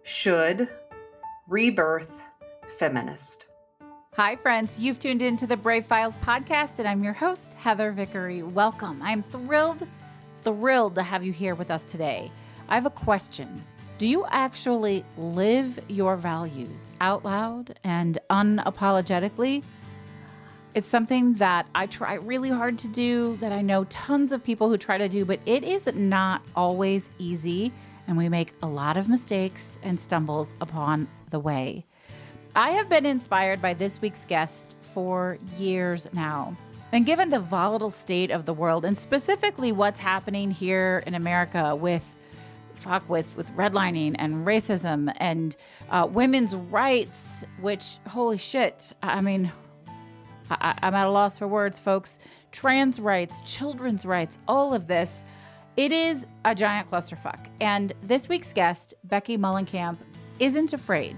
should, rebirth, feminist. Hi, friends. You've tuned into the Brave Files podcast, and I'm your host, Heather Vickery. Welcome. I'm thrilled to have you here with us today. I have a question. Do you actually live your values out loud and unapologetically? It's something that I try really hard to do, that I know tons of people who try to do, but it is not always easy, and we make a lot of mistakes and stumbles upon the way. I have been inspired by this week's guest for years now. And given the volatile state of the world, and specifically what's happening here in America with redlining and racism and women's rights, which, holy shit, I mean, I'm at a loss for words, folks. Trans rights, children's rights, all of this. It is a giant clusterfuck. And this week's guest, Becky Mollenkamp, isn't afraid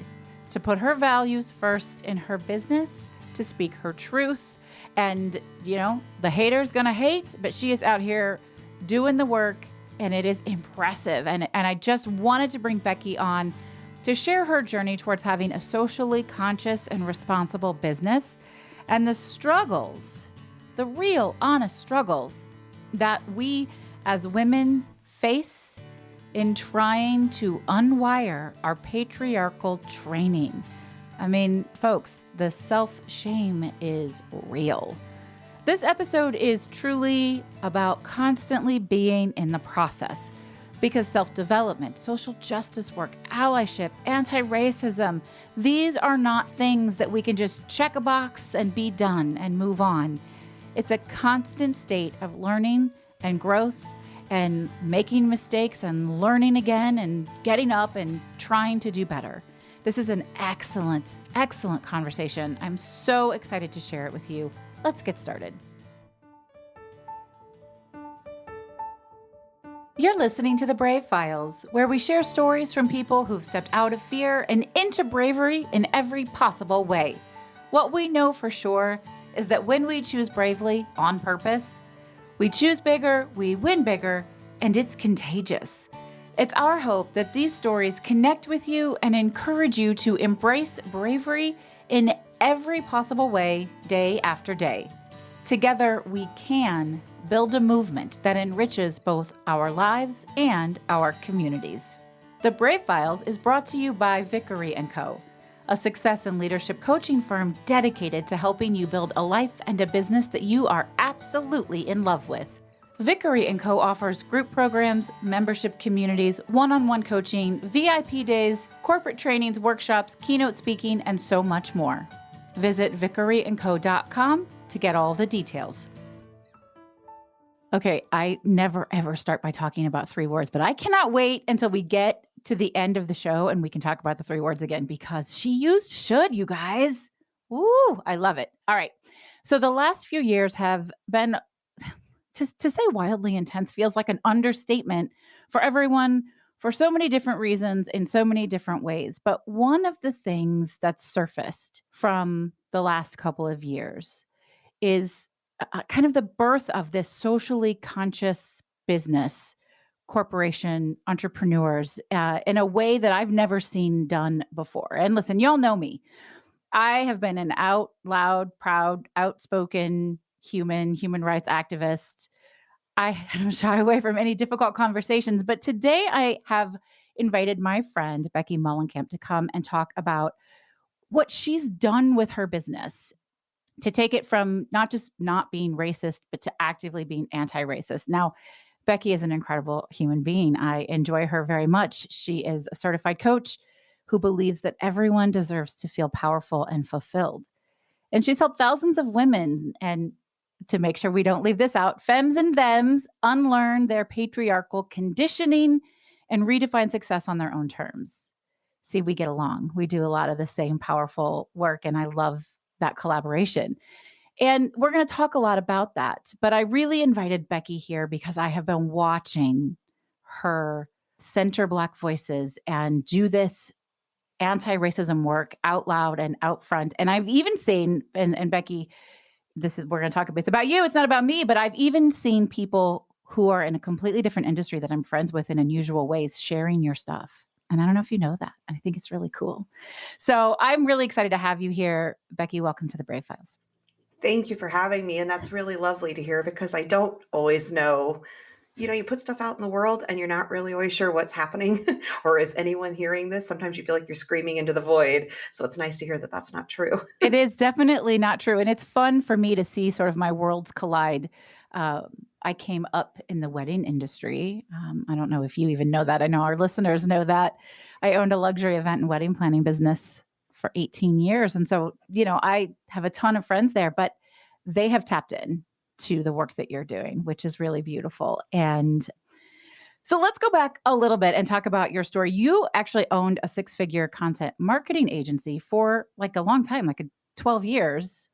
to put her values first in her business, to speak her truth. And, you know, the hater's gonna hate, but she is out here doing the work, and it is impressive. And I just wanted to bring Becky on to share her journey towards having a socially conscious and responsible business, and the struggles, the real, honest struggles that we as women face in trying to unwire our patriarchal training. I mean, folks, the self-shame is real. This episode is truly about constantly being in the process, because self-development, social justice work, allyship, anti-racism, these are not things that we can just check a box and be done and move on. It's a constant state of learning and growth and making mistakes and learning again and getting up and trying to do better. This is an excellent, excellent conversation. I'm so excited to share it with you. Let's get started. You're listening to The Brave Files, where we share stories from people who've stepped out of fear and into bravery in every possible way. What we know for sure is that when we choose bravely on purpose, we choose bigger, we win bigger, and it's contagious. It's our hope that these stories connect with you and encourage you to embrace bravery in every possible way, day after day. Together, we can build a movement that enriches both our lives and our communities. The Brave Files is brought to you by Vickery & Co., a success and leadership coaching firm dedicated to helping you build a life and a business that you are absolutely in love with. Vickery & Co. offers group programs, membership communities, one-on-one coaching, VIP days, corporate trainings, workshops, keynote speaking, and so much more. Visit vickeryandco.com to get all the details. Okay, I never ever start by talking about 3 words, but I cannot wait until we get to the end of the show and we can talk about the 3 words again, because she used should, you guys. Ooh, I love it. All right. So the last few years have been, to say wildly intense feels like an understatement for everyone, for so many different reasons, in so many different ways. But one of the things that's surfaced from the last couple of years is kind of the birth of this socially conscious business, corporation, entrepreneurs, in a way that I've never seen done before. And listen, y'all know me. I have been an out loud, proud, outspoken human rights activist. I don't shy away from any difficult conversations, but today I have invited my friend, Becky Mullenkamp, to come and talk about what she's done with her business to take it from not just not being racist, but to actively being anti-racist. Now, Becky is an incredible human being. I enjoy her very much. She is a certified coach who believes that everyone deserves to feel powerful and fulfilled. And she's helped thousands of women, and to make sure we don't leave this out, femmes and thems, unlearn their patriarchal conditioning and redefine success on their own terms. See, we get along. We do a lot of the same powerful work, and I love that collaboration. And we're going to talk a lot about that. But I really invited Becky here because I have been watching her center Black voices and do this anti-racism work out loud and out front. And I've even seen, and Becky, we're going to talk a bit about you. It's not about me, but I've even seen people who are in a completely different industry that I'm friends with in unusual ways sharing your stuff. And I don't know if you know that. I think it's really cool. So I'm really excited to have you here. Becky, welcome to the Brave Files. Thank you for having me. And that's really lovely to hear because I don't always know. You put stuff out in the world and you're not really always sure what's happening or is anyone hearing this? Sometimes you feel like you're screaming into the void. So it's nice to hear that that's not true. It is definitely not true. And it's fun for me to see sort of my worlds collide. I came up in the wedding industry. I don't know if you even know that. I know our listeners know that. I owned a luxury event and wedding planning business for 18 years. And so, I have a ton of friends there, but they have tapped in to the work that you're doing, which is really beautiful. And so let's go back a little bit and talk about your story. You actually owned a 6-figure content marketing agency for like a long time, like 12 years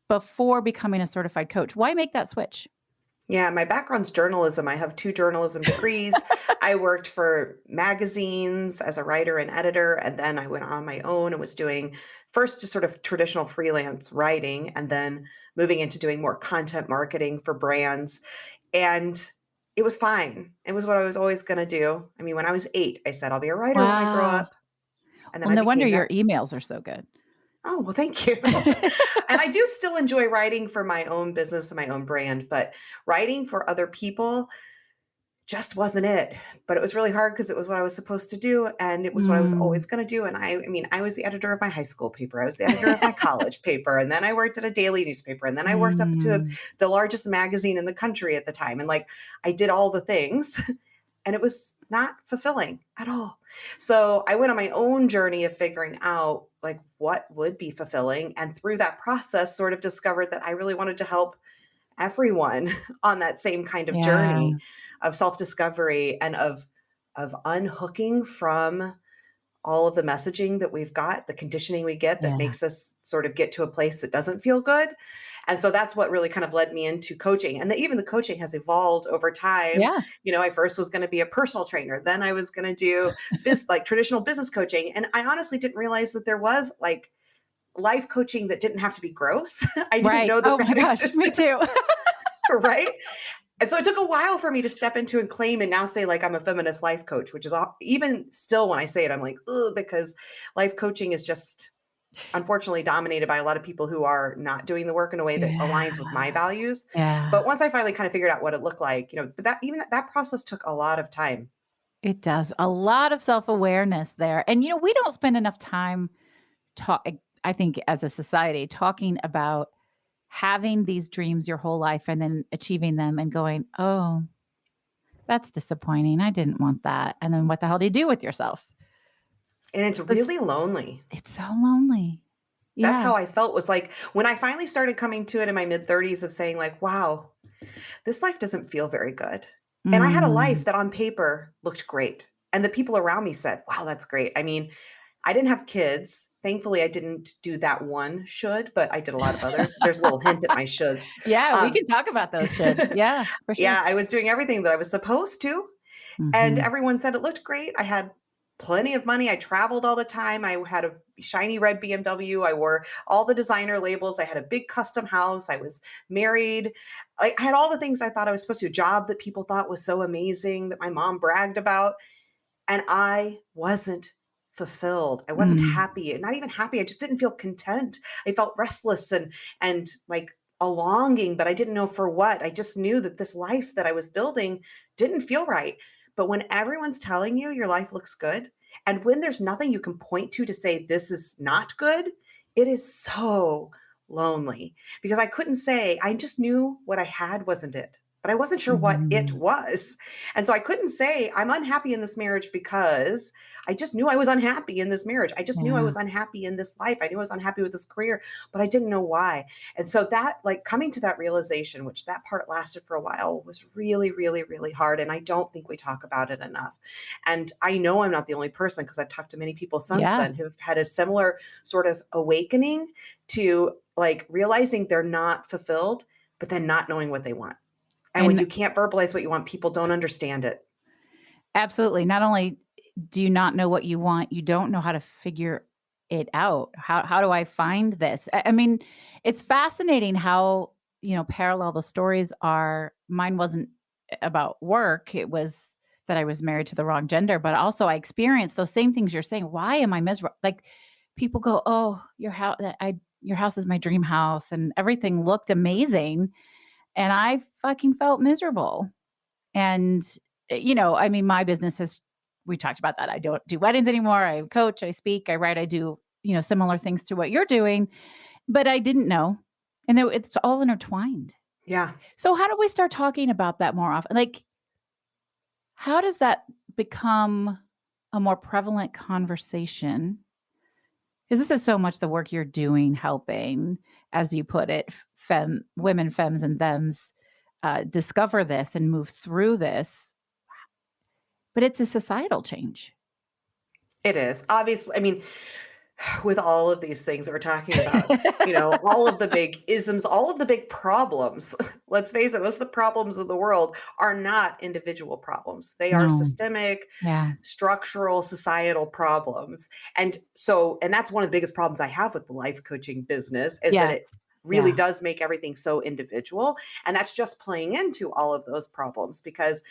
before becoming a certified coach. Why make that switch? Yeah, my background's journalism. I have 2 journalism degrees. I worked for magazines as a writer and editor, and then I went on my own and was doing first just sort of traditional freelance writing, and then moving into doing more content marketing for brands. And it was fine. It was what I was always going to do. I mean, when I was 8, I said, I'll be a writer when I grow Wow. up. And then Well, I no wonder became your that. emails are so good. Oh, well, thank you. And I do still enjoy writing for my own business and my own brand, but writing for other people just wasn't it. But it was really hard because it was what I was supposed to do and it was what I was Mm. always going to do. And I mean, I was the editor of my high school paper. I was the editor of my college paper. And then I worked at a daily newspaper. And then I worked up to Mm. the largest magazine in the country at the time. And like I did all the things and it was not fulfilling at all. So I went on my own journey of figuring out like what would be fulfilling. And through that process, sort of discovered that I really wanted to help everyone on that same kind of Yeah. journey of self-discovery and of unhooking from all of the messaging that we've got, the conditioning we get that Yeah. makes us sort of get to a place that doesn't feel good. And so that's what really kind of led me into coaching. And even the coaching has evolved over time. Yeah. I first was going to be a personal trainer. Then I was going to do like traditional business coaching. And I honestly didn't realize that there was like life coaching that didn't have to be gross. I didn't Right. know that Oh my that gosh, me existed. too. Right. And so it took a while for me to step into and claim and now say like I'm a feminist life coach, which is even still when I say it, I'm like, ugh, because life coaching is just unfortunately dominated by a lot of people who are not doing the work in a way that Yeah. aligns with my values. Yeah. But once I finally kind of figured out what it looked like, but that process took a lot of time. It does. A lot of self-awareness there. And we don't spend enough time I think as a society talking about having these dreams your whole life and then achieving them and going, "Oh, that's disappointing. I didn't want that." And then what the hell do you do with yourself? And it's 'Cause really lonely. it's so lonely. That's Yeah. how I felt was like when I finally started coming to it in my mid 30s of saying like, wow, this life doesn't feel very good. And I had a Mm. life that on paper looked great. And the people around me said, wow, that's great. I mean, I didn't have kids. Thankfully, I didn't do that one should, but I did a lot of others. There's a little hint at my shoulds. Yeah, we Um, can talk about those shoulds. Yeah, for sure. yeah, I was doing everything that I was supposed to. And Mhm. everyone said it looked great. I had plenty of money. I traveled all the time. I had a shiny red BMW. I wore all the designer labels. I had a big custom house. I was married. I had all the things I thought I was supposed to, a job that people thought was so amazing that my mom bragged about. And I wasn't fulfilled. I wasn't Mm. happy. Not even happy. I just didn't feel content. I felt restless and like a longing, but I didn't know for what. I just knew that this life that I was building didn't feel right. But when everyone's telling you your life looks good, and when there's nothing you can point to say this is not good, it is so lonely because I couldn't say, I just knew what I had wasn't it, but I wasn't sure what it Mhm. was. And so I couldn't say, I'm unhappy in this marriage because I just knew I was unhappy in this marriage. I just knew I Yeah. was unhappy in this life. I knew I was unhappy with this career, but I didn't know why. And so that, like, coming to that realization, which that part lasted for a while, was really, really, really hard. And I don't think we talk about it enough. And I know I'm not the only person because I've talked to many people since Yeah. then who've had a similar sort of awakening to like realizing they're not fulfilled, but then not knowing what they want. And when And you can't verbalize what you want, people don't understand it. absolutely, not only do you not know what you want, you don't know how to figure it out. How do I find this? I mean, it's fascinating how, parallel the stories are. Mine wasn't about work. It was that I was married to the wrong gender, but also I experienced those same things you're saying. Why am I miserable? Like people go, "Oh, your house is my dream house," and everything looked amazing, and I fucking felt miserable. And I mean, my business has we talked about that. I don't do weddings anymore. I coach, I speak, I write, I do, similar things to what you're doing, but I didn't know. And it's all intertwined. Yeah. So how do we start talking about that more often? Like, how does that become a more prevalent conversation? Because this is so much the work you're doing, helping, as you put it, women, femmes, and thems discover this and move through this. But it's a societal change. It is. Obviously, I mean, with all of these things that we're talking about, all of the big isms, all of the big problems, let's face it, most of the problems of the world are not individual problems. They are No. systemic, Yeah. structural, societal problems. And that's one of the biggest problems I have with the life coaching business is that Yes. it really Yeah. does make everything so individual. And that's just playing into all of those problems because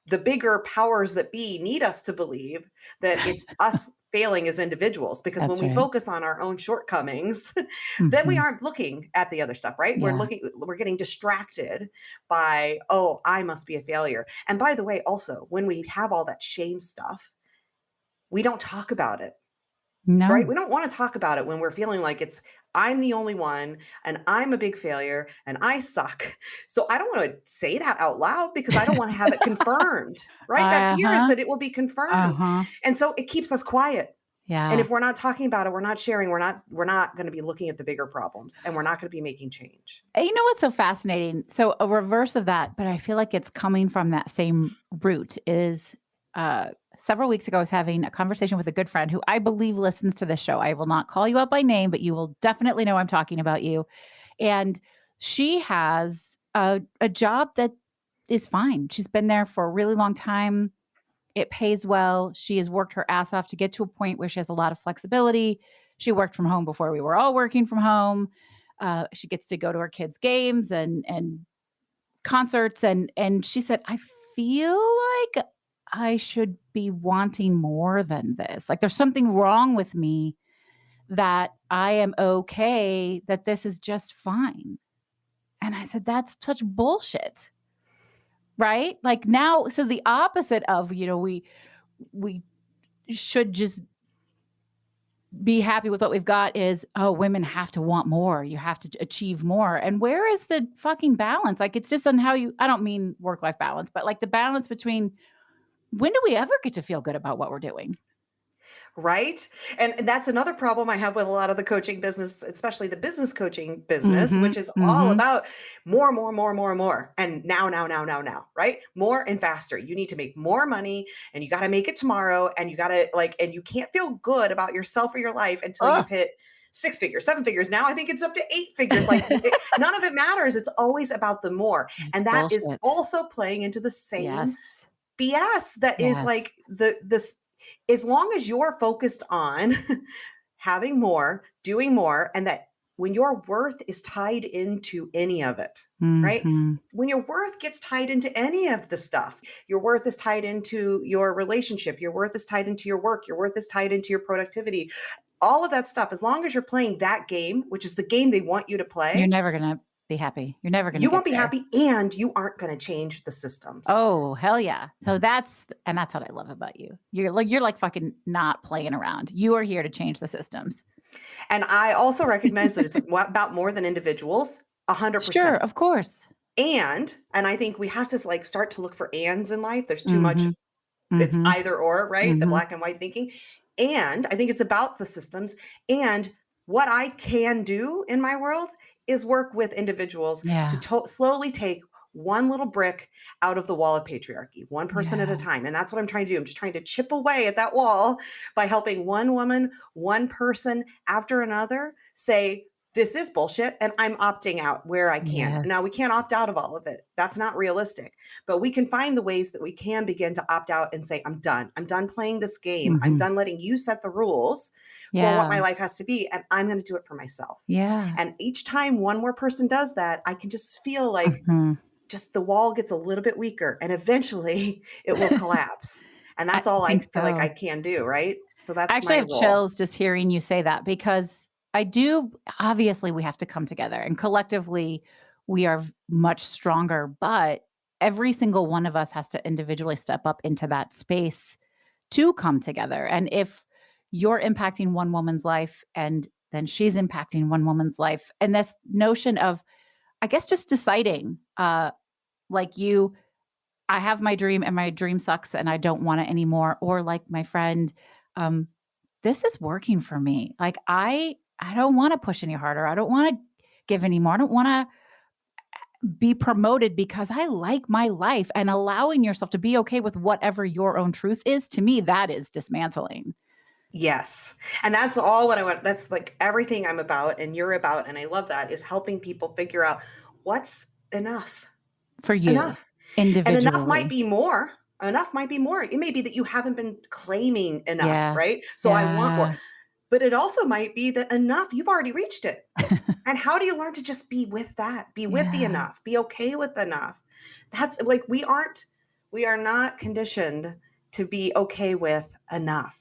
the bigger powers that be need us to believe that it's us failing as individuals, because when That's we right. focus on our own shortcomings, then we Mhm. aren't looking at the other stuff, right? Yeah. We're getting distracted by, oh, I must be a failure. And by the way, also, when we have all that shame stuff, we don't talk about it. Right? No. We don't want to talk about it when we're feeling like I'm the only one and I'm a big failure and I suck. So I don't want to say that out loud because I don't want to have it confirmed, right? That fear is Uh-huh. that it will be confirmed. Uh-huh. And so it keeps us quiet. And Yeah. if we're not talking about it, we're not sharing, we're not going to be looking at the bigger problems and we're not going to be making change. And you know what's so fascinating? So a reverse of that, but I feel like it's coming from that same root is several weeks ago, I was having a conversation with a good friend who I believe listens to this show. I will not call you out by name, but you will definitely know I'm talking about you. And she has a job that is fine. She's been there for a really long time. It pays well. She has worked her ass off to get to a point where she has a lot of flexibility. She worked from home before we were all working from home. She gets to go to her kids' games and concerts, and she said, "I feel like I should be wanting more than this. Like there's something wrong with me that I am okay, that this is just fine." And I said, "That's such bullshit." Right? Like now, so the opposite of, we should just be happy with what we've got is, oh, women have to want more. You have to achieve more. And where is the fucking balance? Like it's just on how I don't mean work-life balance, but like the balance between when do we ever get to feel good about what we're doing? Right? And that's another problem I have with a lot of the coaching business, especially the business coaching business, which Mhm. is all Mhm. about more, more, more, more, more. And now, right? More and faster. You need to make more money and you got to make it tomorrow. And you got to and you can't feel good about yourself or your life until Ugh. you've hit 6 figures, 7 figures. Now I think it's up to 8 figures. Like none of it matters. It's always about the more. It's And that is bullshit. also playing into the same Yes. BS that is Yes. like this as long as you're focused on having more, doing more, and that when your worth is tied into any of it, right? Mhm. When your worth gets tied into any of the stuff, your worth is tied into your relationship, your worth is tied into your work, your worth is tied into your productivity, all of that stuff, as long as you're playing that game, which is the game they want you to You're play, never gonna be happy. You're never gonna you get won't be there. happy and you aren't going to change the systems. Oh, hell yeah. So that's what I love about you. You're like fucking not playing around. You are here to change the systems. And I also recognize that it's about more than individuals, Sure, 100%. of course. And I think we have to like start to look for ands in life. There's too much, Mhm. it's Mhm. either or, right? The Mhm. black and white thinking. And I think it's about the systems. And what I can do in my world is work with individuals to Yeah. slowly take one little brick out of the wall of patriarchy, one person at a Yeah. time. And that's what I'm trying to do. I'm just trying to chip away at that wall by helping one woman, one person after another say, this is bullshit and I'm opting out where I can. Now, we Yes. can't opt out of all of it. That's not realistic. But we can find the ways that we can begin to opt out and say, I'm done. I'm done playing this game. I'm Mhm. done letting you set the rules for what Yeah. my life has to be. And I'm going to do it for myself. Yeah. And each time one more person does that, I can just feel like Mhm. just the wall gets a little bit weaker and eventually it will collapse. And I that's all I think feel like I so. can do, right? So I that's actually my have role. chills just hearing you say that because I do obviously, we have to come together and collectively we are much stronger, but every single one of us has to individually step up into that space to come together. And if you're impacting one woman's life and then she's impacting one woman's life, and this notion of, I guess, just deciding, like you, I have my dream and my dream sucks and I don't want it anymore. Or like my friend, um, this is working for me. Like I don't want to push any harder. I don't want to give anymore. I don't want to be promoted because I like my life, and allowing yourself to be okay with whatever your own truth is, to me, that is dismantling Yes. And that's all what I want. That's like everything I'm about and you're about. And I love that is helping people figure out what's enough. for you Enough. And enough might individually. be more. Enough might be more. It may be that you haven't been claiming enough, Yeah. right? So I want more. Yeah. But it also might be that enough, you've already reached it. And how do you learn to just be with that? Be with the Yeah. enough. Be okay with enough. That's like we are not conditioned to be okay with enough.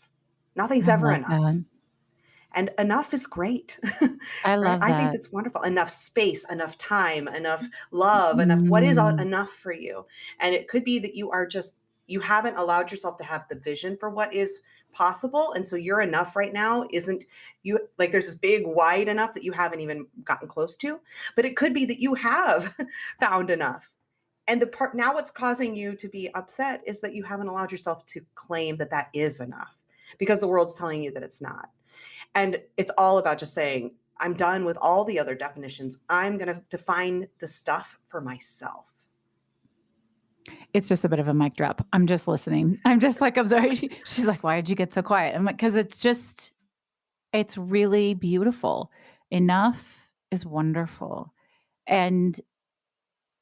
Nothing's I ever love enough. that. And enough is great, I right? love I think that. that's wonderful. Enough space, enough time, enough love, enough what is Mm, enough for you? And it could be that you are just you haven't allowed yourself to have the vision for what is possible. And so your enough right now isn't you like there's this big wide enough that you haven't even gotten close to. But it could be that you have found enough. And the part now what's causing you to be upset is that you haven't allowed yourself to claim that that is enough because the world's telling you that it's not. And it's all about just saying, I'm done with all the other definitions. I'm going to define the stuff for myself. it's just a bit of a mic drop. I'm just listening. I'm just like, I'm sorry. She's like, why did you get so quiet? I'm like, because it's really beautiful. Enough is wonderful. And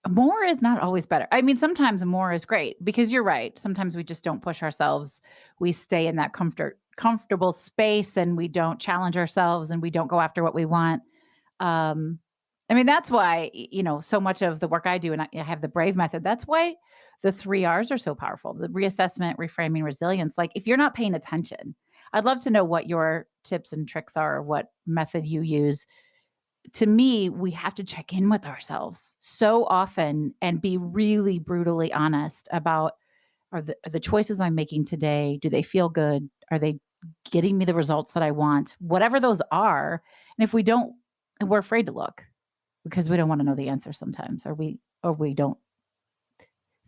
more is not always better. I mean, sometimes more is great because you're right. Sometimes we just don't push ourselves. We stay in that comfortable space and we don't challenge ourselves and we don't go after what we want. Um, I mean, that's why, so much of the work I do, and I have the brave method. That's why the 3 R's are so powerful: the reassessment, reframing, resilience. Like, if you're not paying attention, I'd love to know what your tips and tricks are, or what method you use. To me, we have to check in with ourselves so often and be really brutally honest about, are the choices I'm making today, do they feel good? Are they getting me the results that I want? Whatever those are. And if we don't, and we're afraid to look because we don't want to know the answer sometimes, or we don't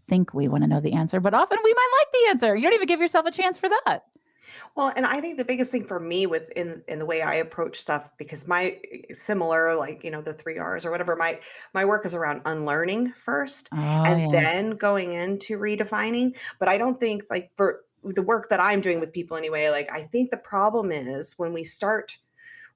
think we want to know the answer, but often we might like the answer. You don't even give yourself a chance for that. Well, and I think the biggest thing for me with in the way I approach stuff, because my similar, like, the 3 R's or whatever, my work is around unlearning first Oh and yeah. then going into redefining. But I don't think like for the work that I'm doing with people anyway, like I think the problem is when we start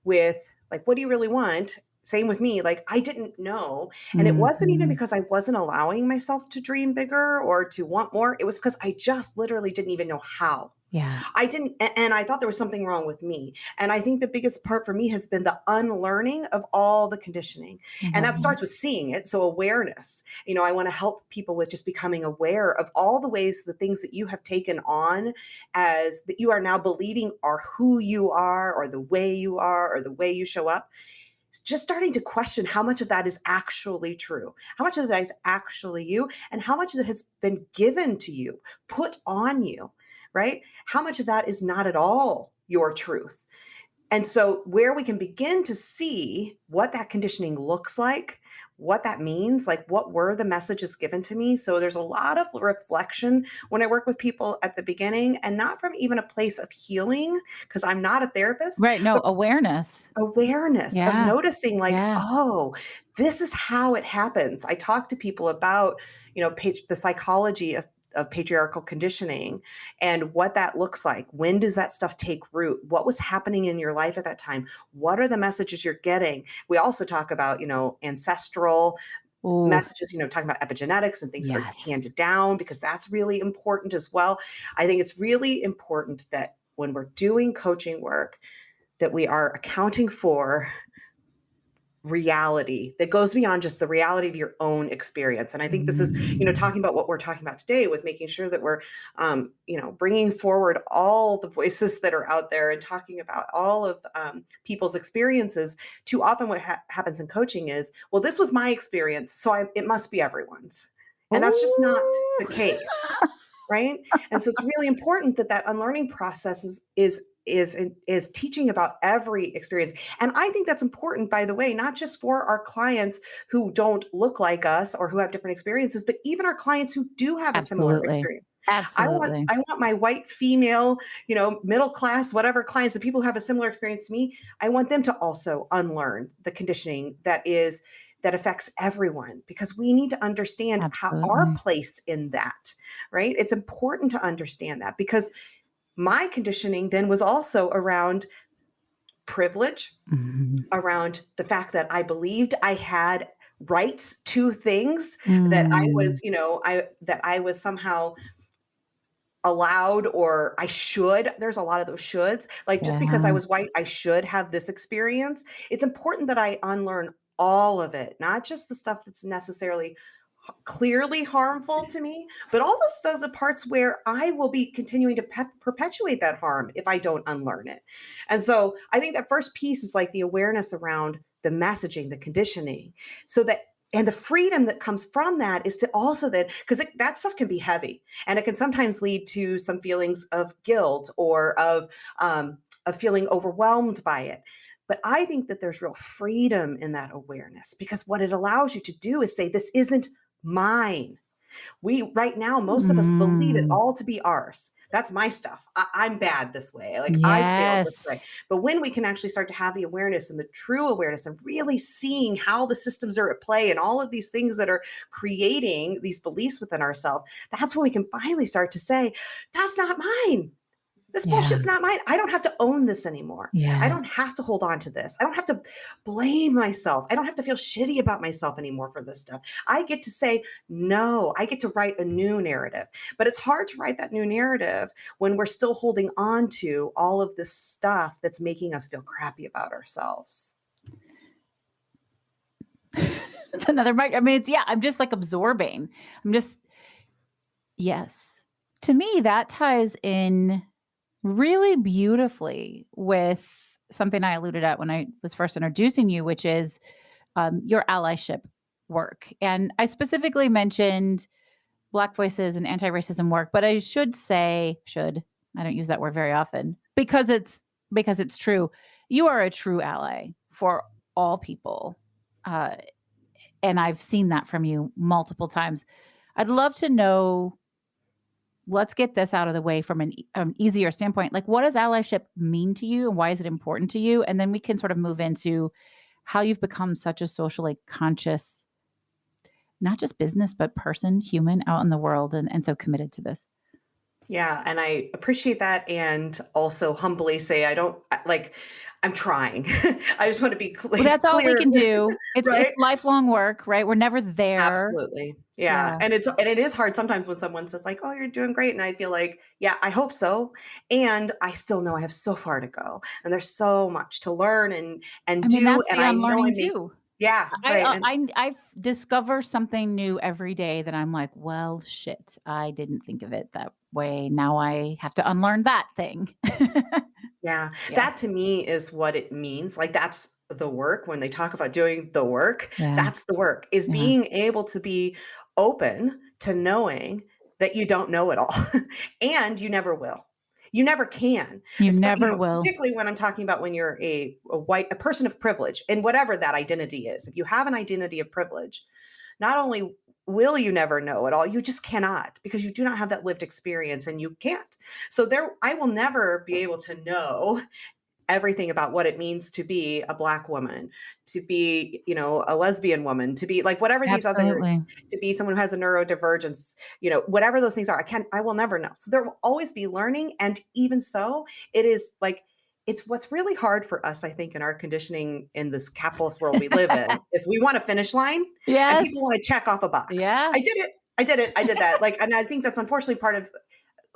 with like, what do you really want? Same with me. Like, I didn't know. And it wasn't even Mhm. because I wasn't allowing myself to dream bigger or to want more. It was because I just literally didn't even know how. Yeah. I didn't, and I thought there was something wrong with me. And I think the biggest part for me has been the unlearning of all the conditioning. I And love that that. starts with seeing it. So awareness, I want to help people with just becoming aware of all the ways, the things that you have taken on as that you are now believing are who you are or the way you are or the way you show up. Just starting to question how much of that is actually true, how much of that is actually you, and how much of it has been given to you, put on you, right? How much of that is not at all your truth. And so, where we can begin to see what that conditioning looks like, what that means, like what were the messages given to me. So, there's a lot of reflection when I work with people at the beginning, and not from even a place of healing, because I'm not a therapist, Right. No, but awareness. awareness of Yeah. noticing like, Yeah. oh, this is how it happens. I talk to people about, the psychology of patriarchal conditioning and what that looks like. When does that stuff take root? What was happening in your life at that time? What are the messages you're getting? We also talk about, ancestral Oh, messages, talking about epigenetics and things that are yes. handed down, because that's really important as well. I think it's really important that when we're doing coaching work, that we are accounting for reality that goes beyond just the reality of your own experience. And I think this is, Mm. talking about what we're talking about today, with making sure that we're, bringing forward all the voices that are out there and talking about all of people's experiences. Too often what happens in coaching is, well, this was my experience, so it must be everyone's. And that's just not the Ooh. case. Right. And so it's really important that unlearning process is teaching about every experience. And I think that's important, by the way, not just for our clients who don't look like us or who have different experiences, but even our clients who do have a similar Absolutely. experience. I want Absolutely. I want my white female, middle class, whatever clients, the people who have a similar experience to me, I want them to also unlearn the conditioning that affects everyone, because we need to understand how our Absolutely. place in that, right? It's important to understand that, because my conditioning then was also around privilege, Mhm. around the fact that I believed I had rights to things, that I was, Mm. that I was somehow allowed, or I should. There's a lot of those shoulds. Like, just because I Yeah. was white, I should have this experience. It's important that I unlearn all of it, not just the stuff that's necessarily clearly harmful to me, but all the stuff, the parts where I will be continuing to perpetuate that harm if I don't unlearn it. And so I think that first piece is like the awareness around the messaging, the conditioning, so that, and the freedom that comes from that is to also then, because that stuff can be heavy, and it can sometimes lead to some feelings of guilt, or of feeling overwhelmed by it. But I think that there's real freedom in that awareness, because what it allows you to do is say, this isn't mine. Right now, most of us believe it Mm. all to be ours. That's my stuff. I'm bad this way. Like, I failed this way. Yes. But when we can actually start to have the awareness and the true awareness, and really seeing how the systems are at play and all of these things that are creating these beliefs within ourselves, that's when we can finally start to say, that's not mine. This Yeah. bullshit's not mine. I don't have to own this anymore. I Yeah. don't have to hold on to this. I don't have to blame myself. I don't have to feel shitty about myself anymore for this stuff. I get to say, no, I get to write a new narrative. But it's hard to write that new narrative when we're still holding on to all of this stuff that's making us feel crappy about ourselves. It's another mic. I mean, I'm just like absorbing. I'm just, yes. To me, that ties in really beautifully with something I alluded at when I was first introducing you, which is your allyship work. And I specifically mentioned Black voices and anti-racism work, but I I don't use that word very often because it's true. You are a true ally for all people. Uh, and I've seen that from you multiple times. I'd love to know, let's get this out of the way from an easier standpoint. Like, what does allyship mean to you and why is it important to you? And then we can sort of move into how you've become such a socially conscious, not just business, but person, human out in the world, and so committed to this. Yeah, and I appreciate that, and also humbly say I'm trying. I just want to be Well, that's all we clear, can do. It's right? lifelong work, right? We're never there. Absolutely. Yeah. Yeah. And it is hard sometimes when someone says like, "Oh, you're doing great." And I feel like, "Yeah, I hope so." And I still know I have so far to go. And there's so much to learn and I mean, do, that's and the I know unlearning I'm making. too. Yeah, I right. uh, And I discover something new every day that I'm like, "Well, shit, I didn't think of it that way. Now I have to unlearn that thing." yeah, Yeah. that to me is what it means. Like, that's the work. When they talk about doing the work, Yeah. that's the work, is Yeah. being able to be open to knowing that you don't know it all, and you never will. You never can. You never will. Particularly when I'm talking about when you're a person of privilege, and whatever that identity is. If you have an identity of privilege, not only will you never know it all, you just cannot, because you do not have that lived experience, and you can't. So I will never be able to know everything about what it means to be a Black woman, to be, a lesbian woman, to be like whatever these other, Absolutely. to be someone who has a neurodivergence, whatever those things are. I will never know. So there will always be learning. And even so, it is like, it's what's really hard for us, I think, in our conditioning in this capitalist world we live in, is we want a finish line, and people Yes. want to check off a box. Yeah. I did it. I did it. I did that. Like, and I think that's unfortunately part of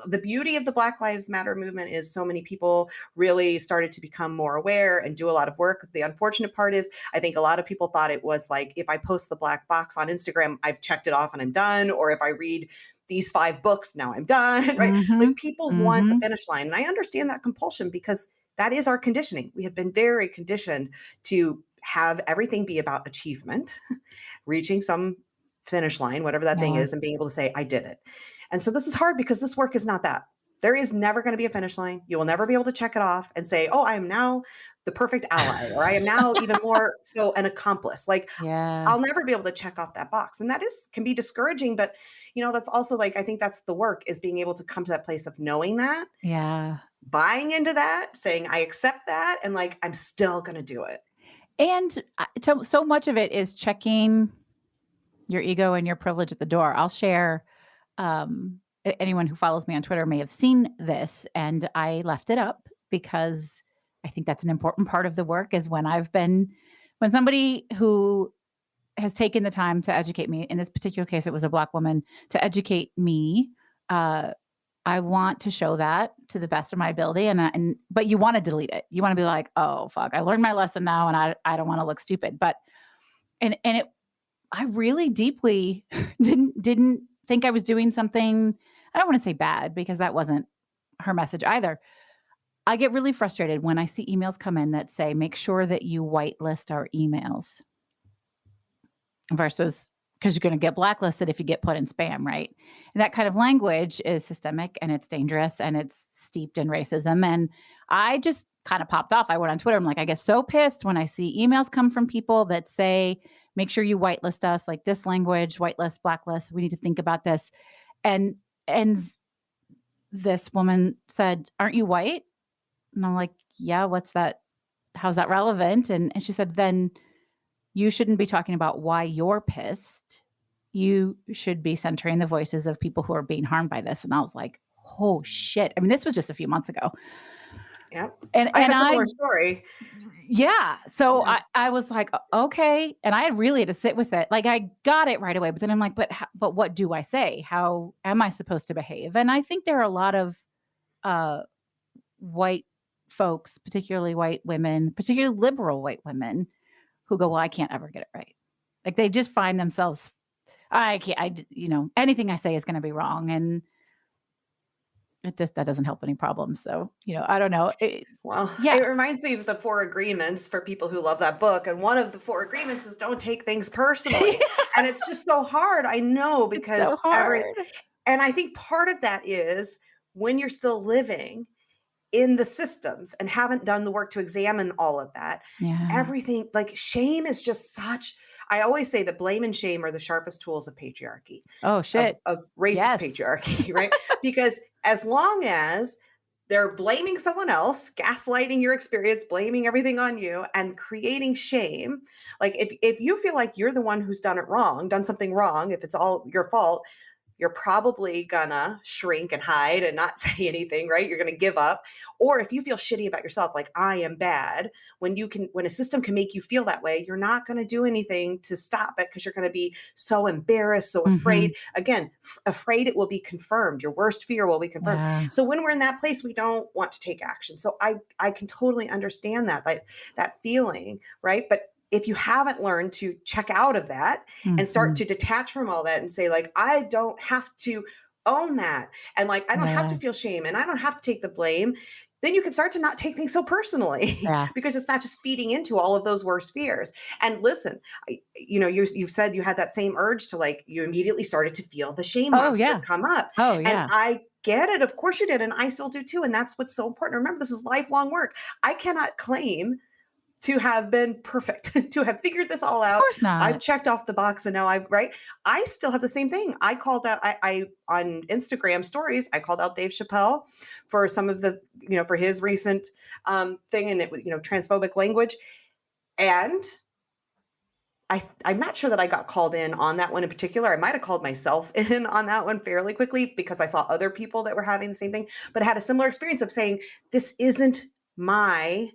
the beauty of the Black Lives Matter movement is so many people really started to become more aware and do a lot of work. The unfortunate part is I think a lot of people thought it was like, if I post the black box on Instagram, I've checked it off and I'm done. Or if I read these 5 books, now I'm done, right? Mm-hmm. Like people want a Mm-hmm. finish line. And I understand that compulsion because that is our conditioning. We have been very conditioned to have everything be about achievement, reaching some finish line, whatever that thing Yeah. is, and being able to say, I did it. And so this is hard because this work is not that. There is never going to be a finish line. You will never be able to check it off and say, oh, I am now the perfect ally, or I am now even more so an accomplice. Like Yeah. I'll never be able to check off that box. And that is can be discouraging, but that's also like I think that's the work is being able to come to that place of knowing that, Yeah. buying into that, saying I accept that and like I'm still going to do it. And so much of it is checking your ego and your privilege at the door. I'll share, anyone who follows me on Twitter may have seen this, and I left it up because I think that's an important part of the work is when somebody who has taken the time to educate me, in this particular case, it was a Black woman, to educate me, uh, I want to show that to the best of my ability, but you want to delete it. You want to be like, oh fuck, I learned my lesson now, and I don't want to look stupid. But I really deeply didn't think I was doing something. I don't want to say bad because that wasn't her message either. I get really frustrated when I see emails come in that say, make sure that you whitelist our emails versus because you're going to get blacklisted if you get put in spam, right? And that kind of language is systemic and it's dangerous and it's steeped in racism. And I just kind of popped off. I went on Twitter. I'm like, I get so pissed when I see emails come from people that say, make sure you whitelist us, like this language, whitelist, blacklist. We need to think about this. And this woman said, aren't you white? And I'm like, yeah, what's that? How's that relevant? And she said, then you shouldn't be talking about why you're pissed. You should be centering the voices of people who are being harmed by this. And I was like, oh shit. I mean, this was just a few months ago. Yep. And I have a I, similar story. yeah. So Yeah. I was like, okay. And I had really had to sit with it. Like I got it right away, but then I'm like, but what do I say? How am I supposed to behave? And I think there are a lot of white folks, particularly white women, particularly liberal white women, who go, well, I can't ever get it right. Like they just find themselves, I can't, anything I say is going to be wrong. And that doesn't help any problems. So, I don't know. Well, Yeah. it reminds me of the 4 agreements for people who love that book. And one of the 4 agreements is don't take things personally. And it's just so hard. I know It's so because hard. and I think part of that is when you're still living in the systems and haven't done the work to examine all of that, Yeah. everything like shame is just such. I always say that blame and shame are the sharpest tools of patriarchy, Oh, of, shit. of racist Yes. patriarchy, right? Because as long as they're blaming someone else, gaslighting your experience, blaming everything on you, and creating shame. Like if you feel like you're the one who's done it wrong, done something wrong, if it's all your fault, you're probably gonna shrink and hide and not say anything, right? You're gonna give up. Or if you feel shitty about yourself, like I am bad, when a system can make you feel that way, you're not gonna do anything to stop it because you're gonna be so embarrassed, so Mm-hmm. afraid. Again, afraid it will be confirmed. Your worst fear will be confirmed. Yeah. So when we're in that place, we don't want to take action. So I can totally understand that, like that feeling, right? But if you haven't learned to check out of that and start Mm-hmm. to detach from all that and say, like, I don't have to own that. And like, I don't have to Yeah. feel shame and I don't have to take the blame. Then you can start to not take things so personally Yeah. because it's not just feeding into all of those worst fears. And listen, you've said you had that same urge to like, you immediately started to feel the shame Oh, monster yeah. come up. Oh, And yeah. I get it. Of course you did. And I still do too. And that's what's so important. Remember, this is lifelong work. I cannot claim to have been perfect, to have figured this all Of out. course I've not. checked off the box and now right. I still have the same thing. I called out, I on Instagram stories, I called out Dave Chappelle for some of the, for his recent thing and it was, transphobic language. And I'm not sure that I got called in on that one in particular. I might have called myself in on that one fairly quickly because I saw other people that were having the same thing, but I had a similar experience of saying, this isn't my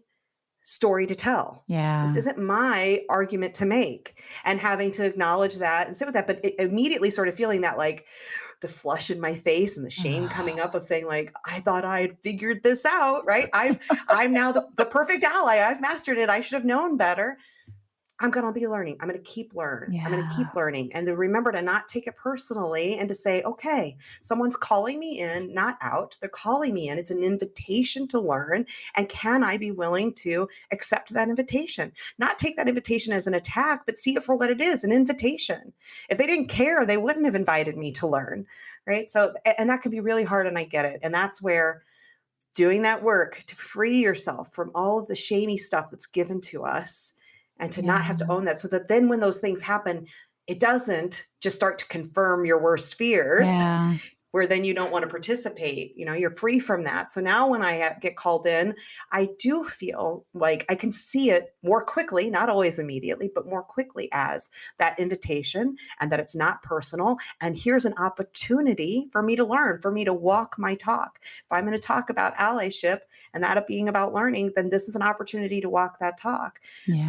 story to tell. This Yeah. isn't my argument to make, and having to acknowledge that and sit with that. But immediately sort of feeling that like the flush in my face and the shame coming up of saying like, I thought I had figured this out, right? I'm now the perfect ally. I've mastered it. I should have known better. I'm going to be learning. I'm going to keep learning. I'm going to Yeah. keep learning. And to remember to not take it personally and to say, okay, someone's calling me in, not out. They're calling me in. It's an invitation to learn. And can I be willing to accept that invitation? Not take that invitation as an attack, but see it for what it is, an invitation. If they didn't care, they wouldn't have invited me to learn. Right. So, and that can be really hard. And I get it. And that's where doing that work to free yourself from all of the shamey stuff that's given to us and to not have to own that, so that then when those things happen, it doesn't just start to confirm your worst fears, Yeah. where then you don't want to participate. You're free from that. So now when I get called in, I do feel like I can see it more quickly, not always immediately, but more quickly as that invitation, and that it's not personal. And here's an opportunity for me to learn, for me to walk my talk. If I'm going to talk about allyship and that being about learning, then this is an opportunity to walk that talk.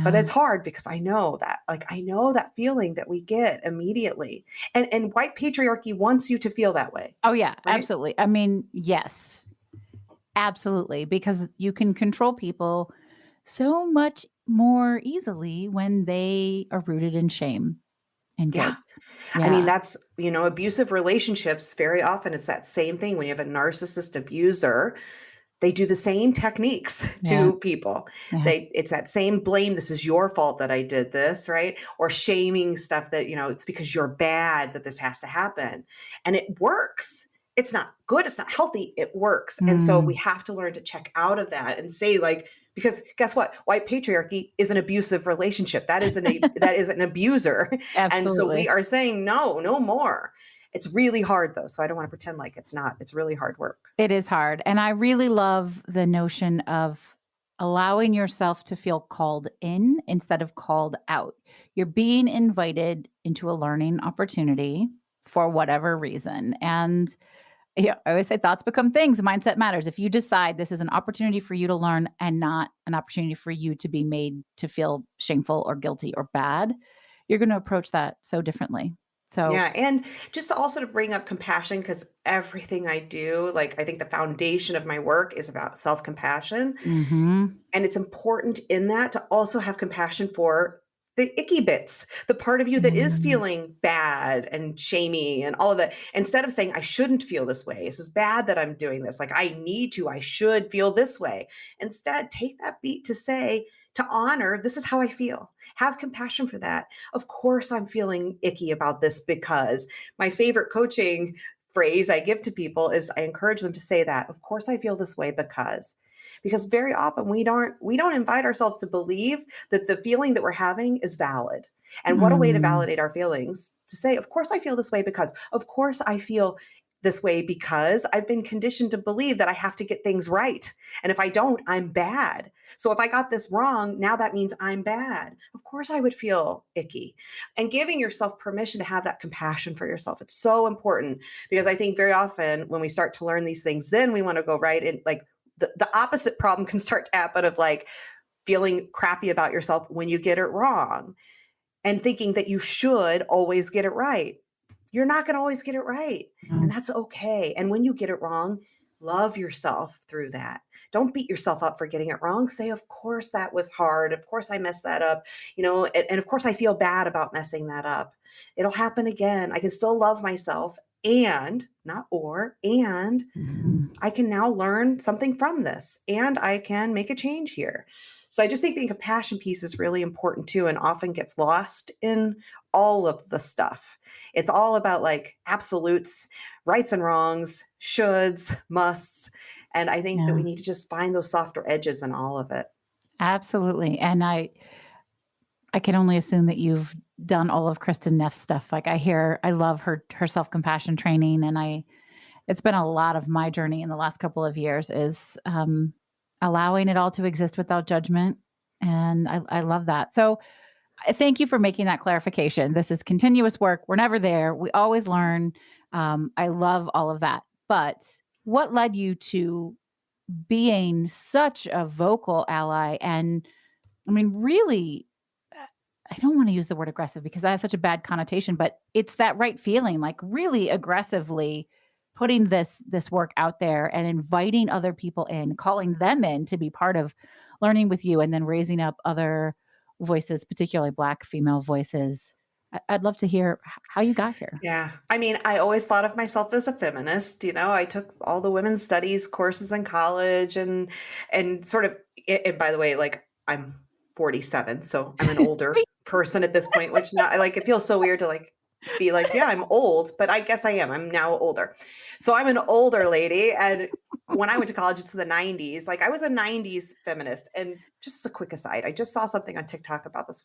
But Yeah. it's hard because I know that feeling that we get immediately. And white patriarchy wants you to feel that way. Oh, yeah, Right? absolutely. I mean, yes, absolutely. Because you can control people so much more easily when they are rooted in shame and Yeah. guilt. I mean, Yeah. that's, abusive relationships, very often it's that same thing. When you have a narcissist abuser, they do the same techniques Yeah. to people. Yeah. It's that same blame. This is your fault that I did this, right? Or shaming stuff that, it's because you're bad that this has to happen. And it works. It's not good. It's not healthy. It works. And so we Mm, have to learn to check out of that and say like, because guess what? White patriarchy is an abusive relationship. That is an abuser. And so we absolutely. are saying, no more. It's really hard though. So I don't want to pretend like it's not. It's really hard work. It is hard. And I really love the notion of allowing yourself to feel called in instead of called out. You're being invited into a learning opportunity for whatever reason. And yeah, I always say thoughts become things. Mindset matters. If you decide this is an opportunity for you to learn and not an opportunity for you to be made to feel shameful or guilty or bad, you're going to approach that so differently. So, Yeah, and just also to bring up compassion, because everything I do, like I think the foundation of my work is about self-compassion. mhm, And it's important in that to also have compassion for the icky bits, the part of you that is mm, feeling bad and shamey and all of that. Instead of saying, I shouldn't feel this way. This is bad that I'm doing this. Like, I should feel this way. Instead, take that beat to say, to honor, this is how I feel. Have compassion for that. Of course, I'm feeling icky about this because my favorite coaching phrase I give to people is I encourage them to say that. Of course, I feel this way because very often we don't invite ourselves to believe that the feeling that we're having is valid. And what a way to mm, validate our feelings, to say, of course I feel this way because, of course I feel this way because I've been conditioned to believe that I have to get things right. And if I don't, I'm bad. So if I got this wrong, now that means I'm bad. Of course I would feel icky. And giving yourself permission to have that compassion for yourself. It's so important, because I think very often when we start to learn these things, then we want to go right in, like the opposite problem can start to happen, of like feeling crappy about yourself when you get it wrong and thinking that you should always get it right. You're not going to always get it right. And mm, that's okay. And when you get it wrong, love yourself through that. Don't beat yourself up for getting it wrong. Say, of course, that was hard. Of course, I messed that up. And of course, I feel bad about messing that up. It'll happen again. I can still love myself, and not or, and mhm. I can now learn something from this and I can make a change here. So I just think the compassion piece is really important too, and often gets lost in all of the stuff. It's all about like absolutes, rights and wrongs, shoulds, musts. And I think that we Yeah, need to just find those softer edges in all of it. absolutely. And I can only assume that you've done all of Kristen Neff's stuff. Like I love her self-compassion training, and it's been a lot of my journey in the last couple of years is allowing it all to exist without judgment. And I love that. So I thank you for making that clarification. This is continuous work. We're never there. We always learn. I love all of that. But what led you to being such a vocal ally and I mean, really I don't want to use the word aggressive because that has such a bad connotation, but it's that right feeling, like really aggressively putting this work out there and inviting other people in, calling them in to be part of learning with you, and then raising up other voices, particularly Black female voices. I'd love to hear how you got here. Yeah. I mean, I always thought of myself as a feminist. I took all the women's studies courses in college and sort of and by the way, like I'm 47, so I'm an older person at this point, which not like it feels so weird to like be like, yeah, I'm old, but I guess I am. I'm now older. So I'm an older lady. And when I went to college, it's the 90s. Like I was a 90s feminist. And just a quick aside, I just saw something on TikTok about this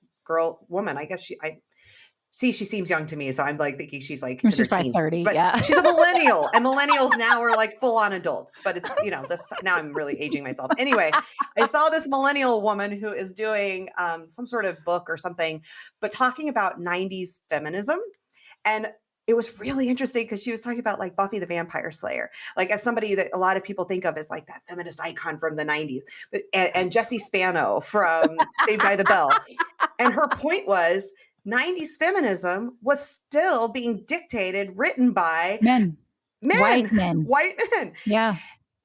woman. I guess she seems young to me, so I'm like thinking she's like in her She's probably teens, 30. but Yeah. she's a millennial, and millennials now are like full on adults. But it's this now I'm really aging myself. Anyway, I saw this millennial woman who is doing some sort of book or something, but talking about 90s feminism, and it was really interesting because she was talking about like Buffy the Vampire Slayer, like as somebody that a lot of people think of as like that feminist icon from the 90s, but and Jessie Spano from Saved by the Bell, and her point was 90s feminism was still being dictated, written by Men. White men, men. white men. Yeah.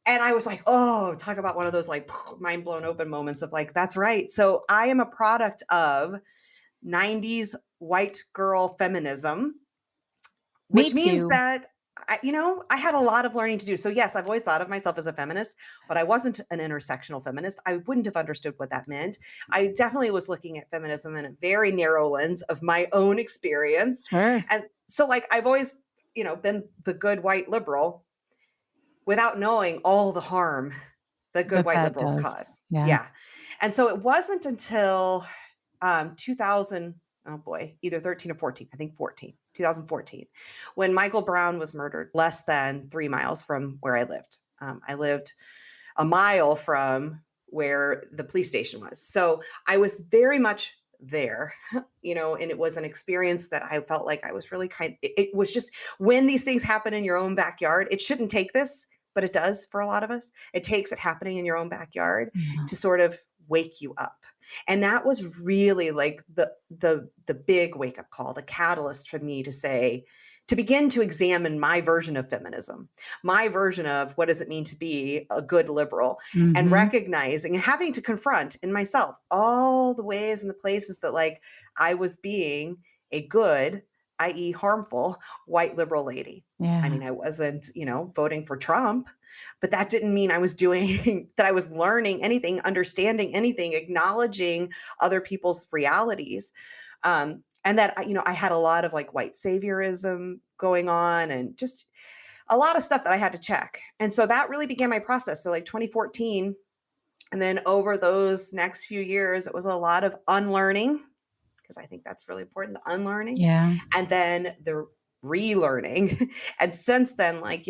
And I was like, oh, talk about one of those like mind blown open moments of like, that's right. So I am a product of 90s white girl feminism, Me which means too. that I had a lot of learning to do. So yes, I've always thought of myself as a feminist, but I wasn't an intersectional feminist. I wouldn't have understood what that meant. I definitely was looking at feminism in a very narrow lens of my own experience. Sure. And so like I've always, been the good white liberal without knowing all the harm that good white That liberals does. cause. Yeah. Yeah. And so it wasn't until 2000, oh boy, either 13 or 14, I think 2014, when Michael Brown was murdered less than 3 miles from where I lived. I lived a mile from where the police station was. So I was very much there, and it was an experience that I felt like I was really it was just when these things happen in your own backyard, it shouldn't take this, but it does for a lot of us. It takes it happening in your own backyard Yeah. to sort of wake you up. And that was really like the big wake up call, the catalyst for me to begin to examine my version of feminism, my version of what does it mean to be a good liberal, and Mhm. recognizing and having to confront in myself all the ways and the places that like I was being a good, i.e. harmful white liberal lady. I Yeah. mean, I wasn't, voting for Trump, but that didn't mean I was doing that. I was learning anything, understanding anything, acknowledging other people's realities. And that, I had a lot of like white saviorism going on and just a lot of stuff that I had to check. And so that really began my process. So like 2014, and then over those next few years, it was a lot of unlearning, because I think that's really important, the unlearning, Yeah. and then the relearning. And since then, like,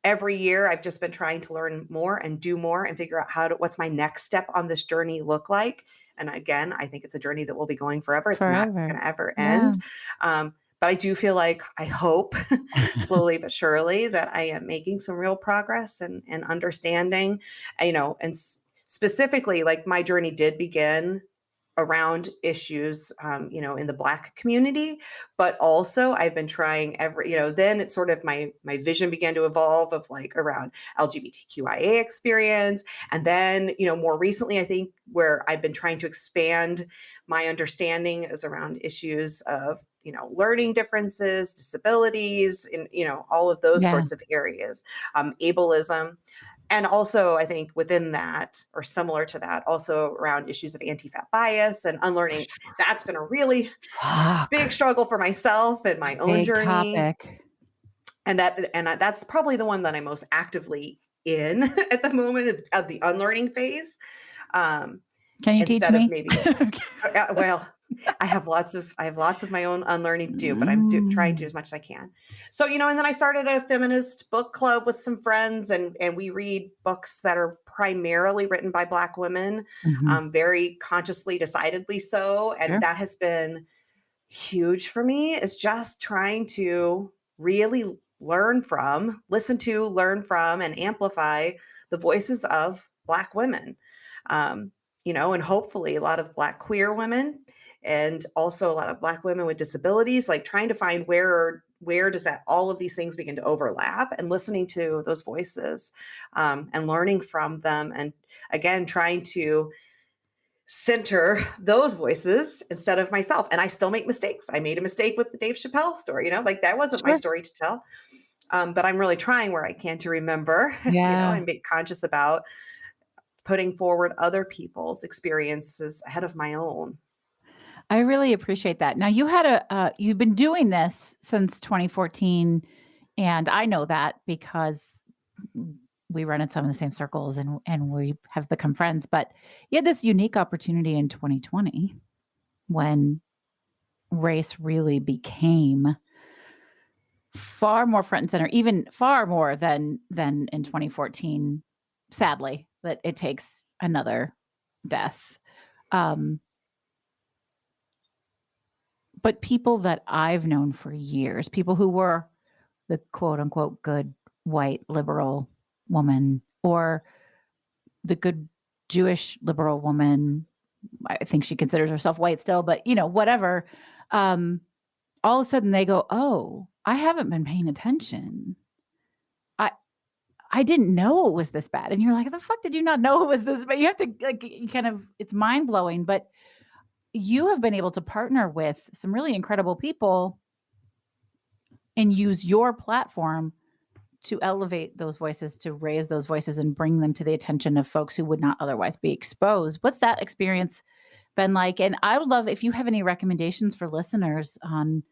every year I've just been trying to learn more and do more and figure out what's my next step on this journey look like. And again, I think it's a journey that will be going forever. It's not Forever. going to ever Yeah. end. But I do feel like I hope slowly but surely that I am making some real progress and understanding, and specifically like my journey did begin around issues, in the Black community, but also I've been trying then it's sort of my vision began to evolve of like around LGBTQIA experience. And then, more recently, I think where I've been trying to expand my understanding is around issues of, learning differences, disabilities, and, all of those Yeah. sorts of areas, ableism. And also, I think within that, or similar to that, also around issues of anti-fat bias and unlearning, that's been a really big Fuck. struggle for myself and my own Big journey. topic. And that's probably the one that I'm most actively in at the moment of the unlearning phase. Um, Can you teach Instead of me? maybe, well, I have lots of my own unlearning to do, but I'm trying to Mm. as much as I can. So, and then I started a feminist book club with some friends, and we read books that are primarily written by Black women, Mhm. very consciously, decidedly so. And Sure. that has been huge for me, is just trying to really listen to, learn from, and amplify the voices of Black women. And hopefully a lot of Black queer women, and also a lot of Black women with disabilities, like trying to find where does that all of these things begin to overlap, and listening to those voices, and learning from them, and again trying to center those voices instead of myself. And I still make mistakes. I made a mistake with the Dave Chappelle story, like that wasn't my Sure. story to tell. But I'm really trying where I can to remember, Yeah. and be conscious about putting forward other people's experiences ahead of my own. I really appreciate that. Now you've been doing this since 2014, and I know that because we run in some of the same circles and we have become friends, but you had this unique opportunity in 2020 when race really became far more front and center, even far more than in 2014. Sadly, that it takes another death. Um, but people that I've known for years, people who were the quote unquote good white liberal woman or the good Jewish liberal woman, I think she considers herself white still, but whatever. Um, all of a sudden they go, "Oh, I haven't been paying attention. I I didn't know it was this bad." And you're like, "The fuck did you not know it was this bad?" You have to like you kind of it's mind-blowing, but you have been able to partner with some really incredible people and use your platform to elevate those voices, to raise those voices and bring them to the attention of folks who would not otherwise be exposed. What's that experience been like? And I would love if you have any recommendations for listeners on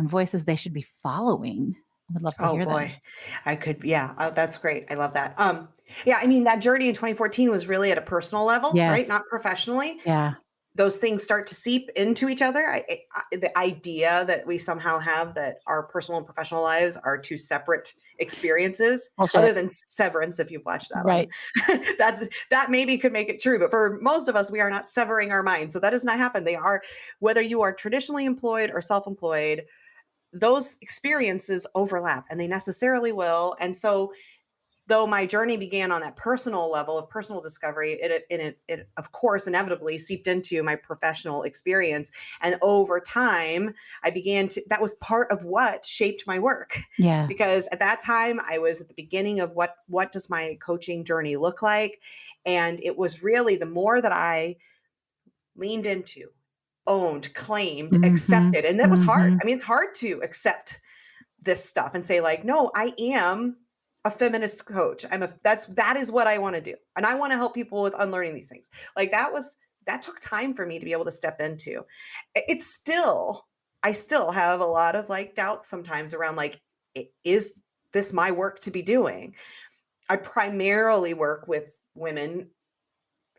voices they should be following. I would love to Oh hear them. boy, I could, yeah, that's great. I love that. Yeah, I mean, that journey in 2014 was really at a personal level, right? Yes. Not professionally. Yeah. Those things start to seep into each other. The idea that we somehow have that our personal and professional lives are two separate experiences, other Bullshit. than Severance, if you've watched that one, Right. that maybe could make it true. But for most of us, we are not severing our minds. So that does not happen. They are, whether you are traditionally employed or self-employed, those experiences overlap, and they necessarily will. And so though my journey began on that personal level of personal discovery, it of course inevitably seeped into my professional experience. And over time, that was part of what shaped my work. Yeah. Because at that time, I was at the beginning of what does my coaching journey look like? And it was really the more that I leaned into, owned, claimed, Mhm. accepted. And that was hard. Mhm. I mean, it's hard to accept this stuff and say like, no, I am a feminist coach. That is what I want to do. And I want to help people with unlearning these things. Like that took time for me to be able to step into. It's still, I still have a lot of like doubts sometimes around like, is this my work to be doing? I primarily work with women,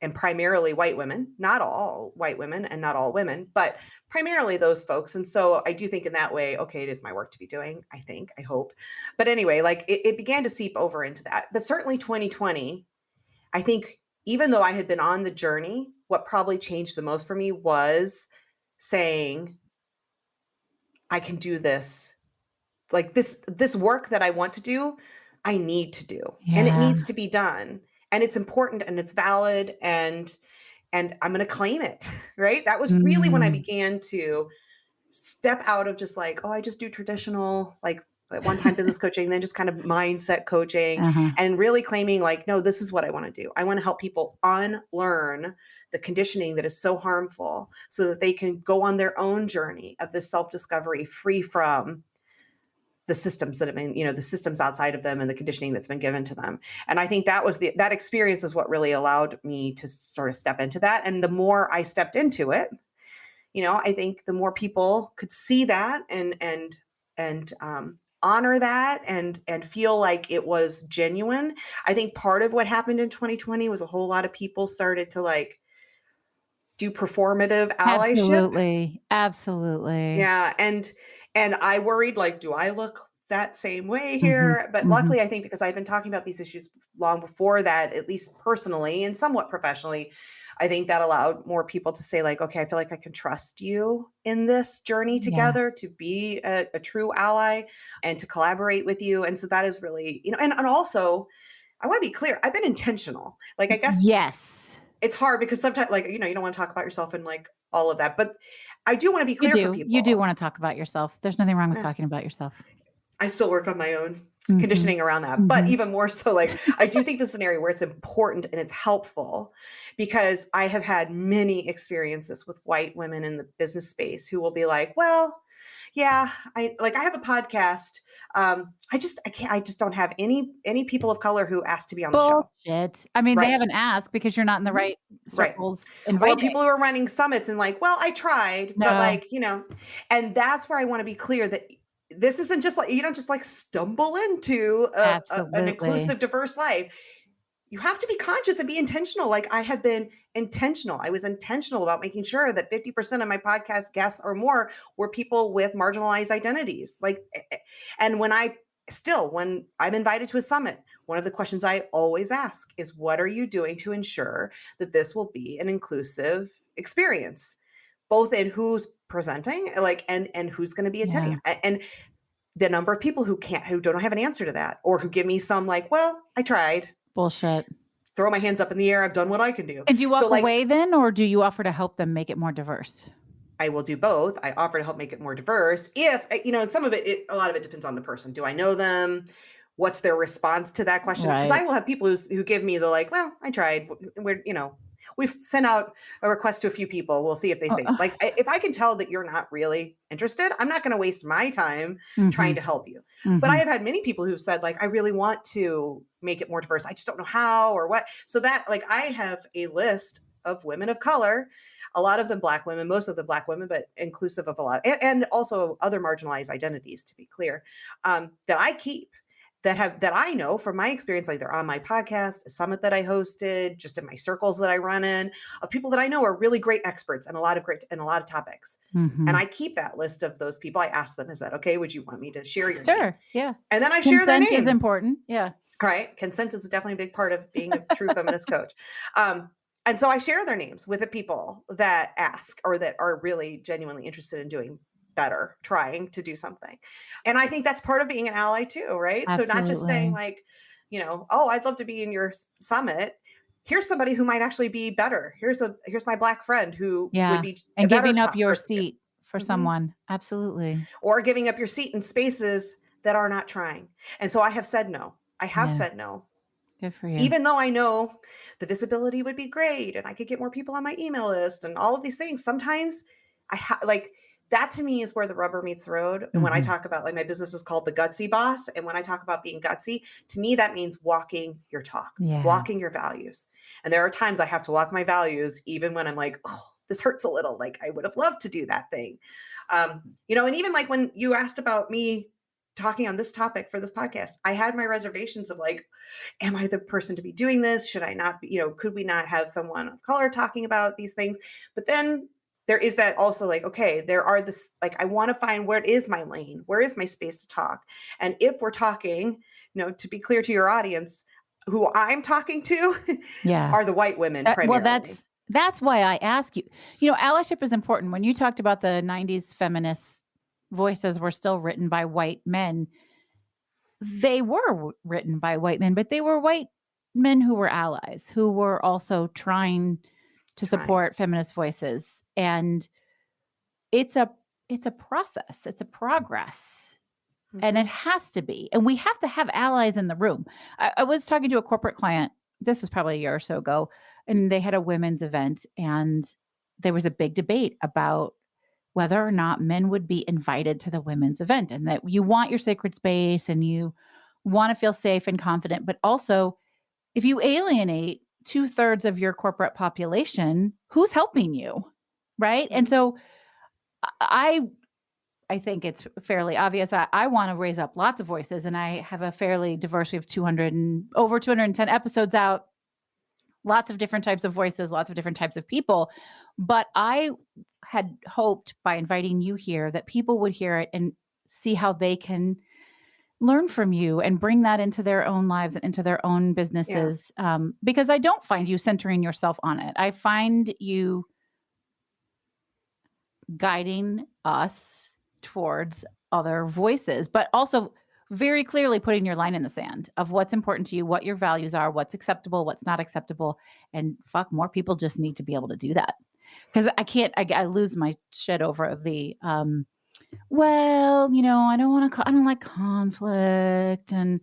and primarily white women, not all white women and not all women, but primarily those folks. And so I do think in that way, okay, it is my work to be doing, I think, I hope. But anyway, like it began to seep over into that. But certainly 2020, I think even though I had been on the journey, what probably changed the most for me was saying, I can do this. Like this work that I want to do, I need to do. And it Yeah. needs to be done. And it's important and it's valid, and I'm going to claim it, right? That was really when I Mm. began to step out of just like, oh, I just do traditional, like at one time business coaching, then just kind of mindset coaching, Uh-huh. and really claiming like, no, this is what I want to do. I want to help people unlearn the conditioning that is so harmful so that they can go on their own journey of this self-discovery, free from the systems that have been, the systems outside of them and the conditioning that's been given to them. And I think that experience is what really allowed me to sort of step into that. And the more I stepped into it, I think the more people could see that and honor that and feel like it was genuine. I think part of what happened in 2020 was a whole lot of people started to like do performative allyship. Absolutely. Absolutely. Yeah, and I worried, like, do I look that same way Mhm. here? But Mhm. luckily, I think because I've been talking about these issues long before that, at least personally and somewhat professionally, I think that allowed more people to say, like, okay, I feel like I can trust you in this journey Yeah. together to be a true ally and to collaborate with you. And so that is really, and also I want to be clear, I've been intentional. Like, I guess Yes. it's hard because sometimes, like, you don't want to talk about yourself in like all of that. But I do want to be You clear for do. You do people. want to talk about yourself. There's nothing wrong with Yeah. talking about yourself. I still work on my own Mhm. conditioning around that. But Mhm. even more so, like, I do think this is an area where it's important and it's helpful, because I have had many experiences with white women in the business space who will be like, well, yeah, I have a podcast. I just don't have any people of color who asked to be on the show. Bullshit. I mean, they Right. haven't asked because you're not in the Mhm. right Right. circles Or inviting. people who are running summits and like, well, I tried, but No, like, and that's where I want to be clear that this isn't just like, you don't just like stumble into an absolutely. inclusive, diverse life. You have to be conscious and be intentional. Like, I have been intentional. I was intentional about making sure that 50% of my podcast guests or more were people with marginalized identities. And when I'm invited to a summit, one of the questions I always ask is, what are you doing to ensure that this will be an inclusive experience, both in who's presenting, like, and who's going to be Yeah. attending? And the number of people who don't have an answer to that, or who give me some like, well, I tried, Bullshit. throw my hands up in the air, I've done what I can do. And do you So walk like, away then, or do you offer to help them make it more diverse? I will do both. I offer to help make it more diverse. If, and some of a lot of it depends on the person. Do I know them? What's their response to that question? Because I Right. will have people who give me the like, well, I tried. We've sent out a request to a few people. We'll see if they say, like, if I can tell that you're not really interested, I'm not going to waste my time trying Mhm. to help you. But I Mhm. have had many people who've said, like, I really want to make it more diverse. I just don't know how or what. So that, like, I have a list of women of color, a lot of them Black women, most of them Black women, but inclusive of a lot, and also other marginalized identities, to be clear, that I keep, that I know from my experience, like they're on my podcast, a summit that I hosted, just in my circles that I run in, of people that I know are really great experts in a lot of topics. And Mhm. I keep that list of those people. I ask them, is that okay? Would you want me to share your name? Sure. Yeah. And then I share their Consent is names. important. Yeah. All right. Consent is definitely a big part of being a true feminist coach. And so I share their names with the people that ask, or that are really genuinely interested in doing better, trying to do something. And I think that's part of being an ally too, right? So not just saying Absolutely. like, oh, I'd love to be in your summit. Here's somebody who might actually be better. Here's my Black friend who would Yeah. be a And better giving up top your person. seat for Mhm. someone. Absolutely. Or giving up your seat in spaces that are not trying. And so I have said no. I have Yeah. said no, Good for you. even though I know the visibility would be great and I could get more people on my email list and all of these things. Sometimes like, that to me is where the rubber meets the road. And when I Mhm. talk about, like, my business is called The Gutsy Boss. And when I talk about being gutsy, to me, that means walking your talk, Yeah. walking your values. And there are times I have to walk my values, even when I'm like, oh, this hurts a little. Like, I would have loved to do that thing. And even like when you asked about me talking on this topic for this podcast, I had my reservations of like, am I the person to be doing this? Should I not be, could we not have someone of color talking about these things? But then there is that also, like, okay, there are this, like, I want to find, where is my lane? Where is my space to talk? And if we're talking, to be clear to your audience, who I'm talking to Yeah. are the white women Well, primarily. that's why I ask you. Allyship is important. When you talked about the 90s feminist voices were still written by white men, they were written by white men, but they were white men who were allies, who were also trying to Trying. support feminist voices. And it's a it's a process. It's a progress. And it Mhm. has to be. And we have to have allies in the room. I was talking to a corporate client, this was probably a year or so ago, and they had a women's event, and there was a big debate about whether or not men would be invited to the women's event, and that you want your sacred space and you want to feel safe and confident. But also, if you alienate two-thirds of your corporate population, who's helping you? Right. And Mhm. so I I think it's fairly obvious. I want to raise up lots of voices, and I have a fairly diverse. We have 200 and over 210 episodes out, lots of different types of voices, lots of different types of people. But I had hoped by inviting you here that people would hear it and see how they can learn from you and bring that into their own lives and into their own Yeah. businesses. Because I don't find you centering yourself on it. I find you guiding us towards other voices, but also very clearly putting your line in the sand of what's important to you, what your values are, what's acceptable, what's not acceptable. And fuck, more people just need to be able to do that. Because I lose my shit over the, well, I don't like conflict and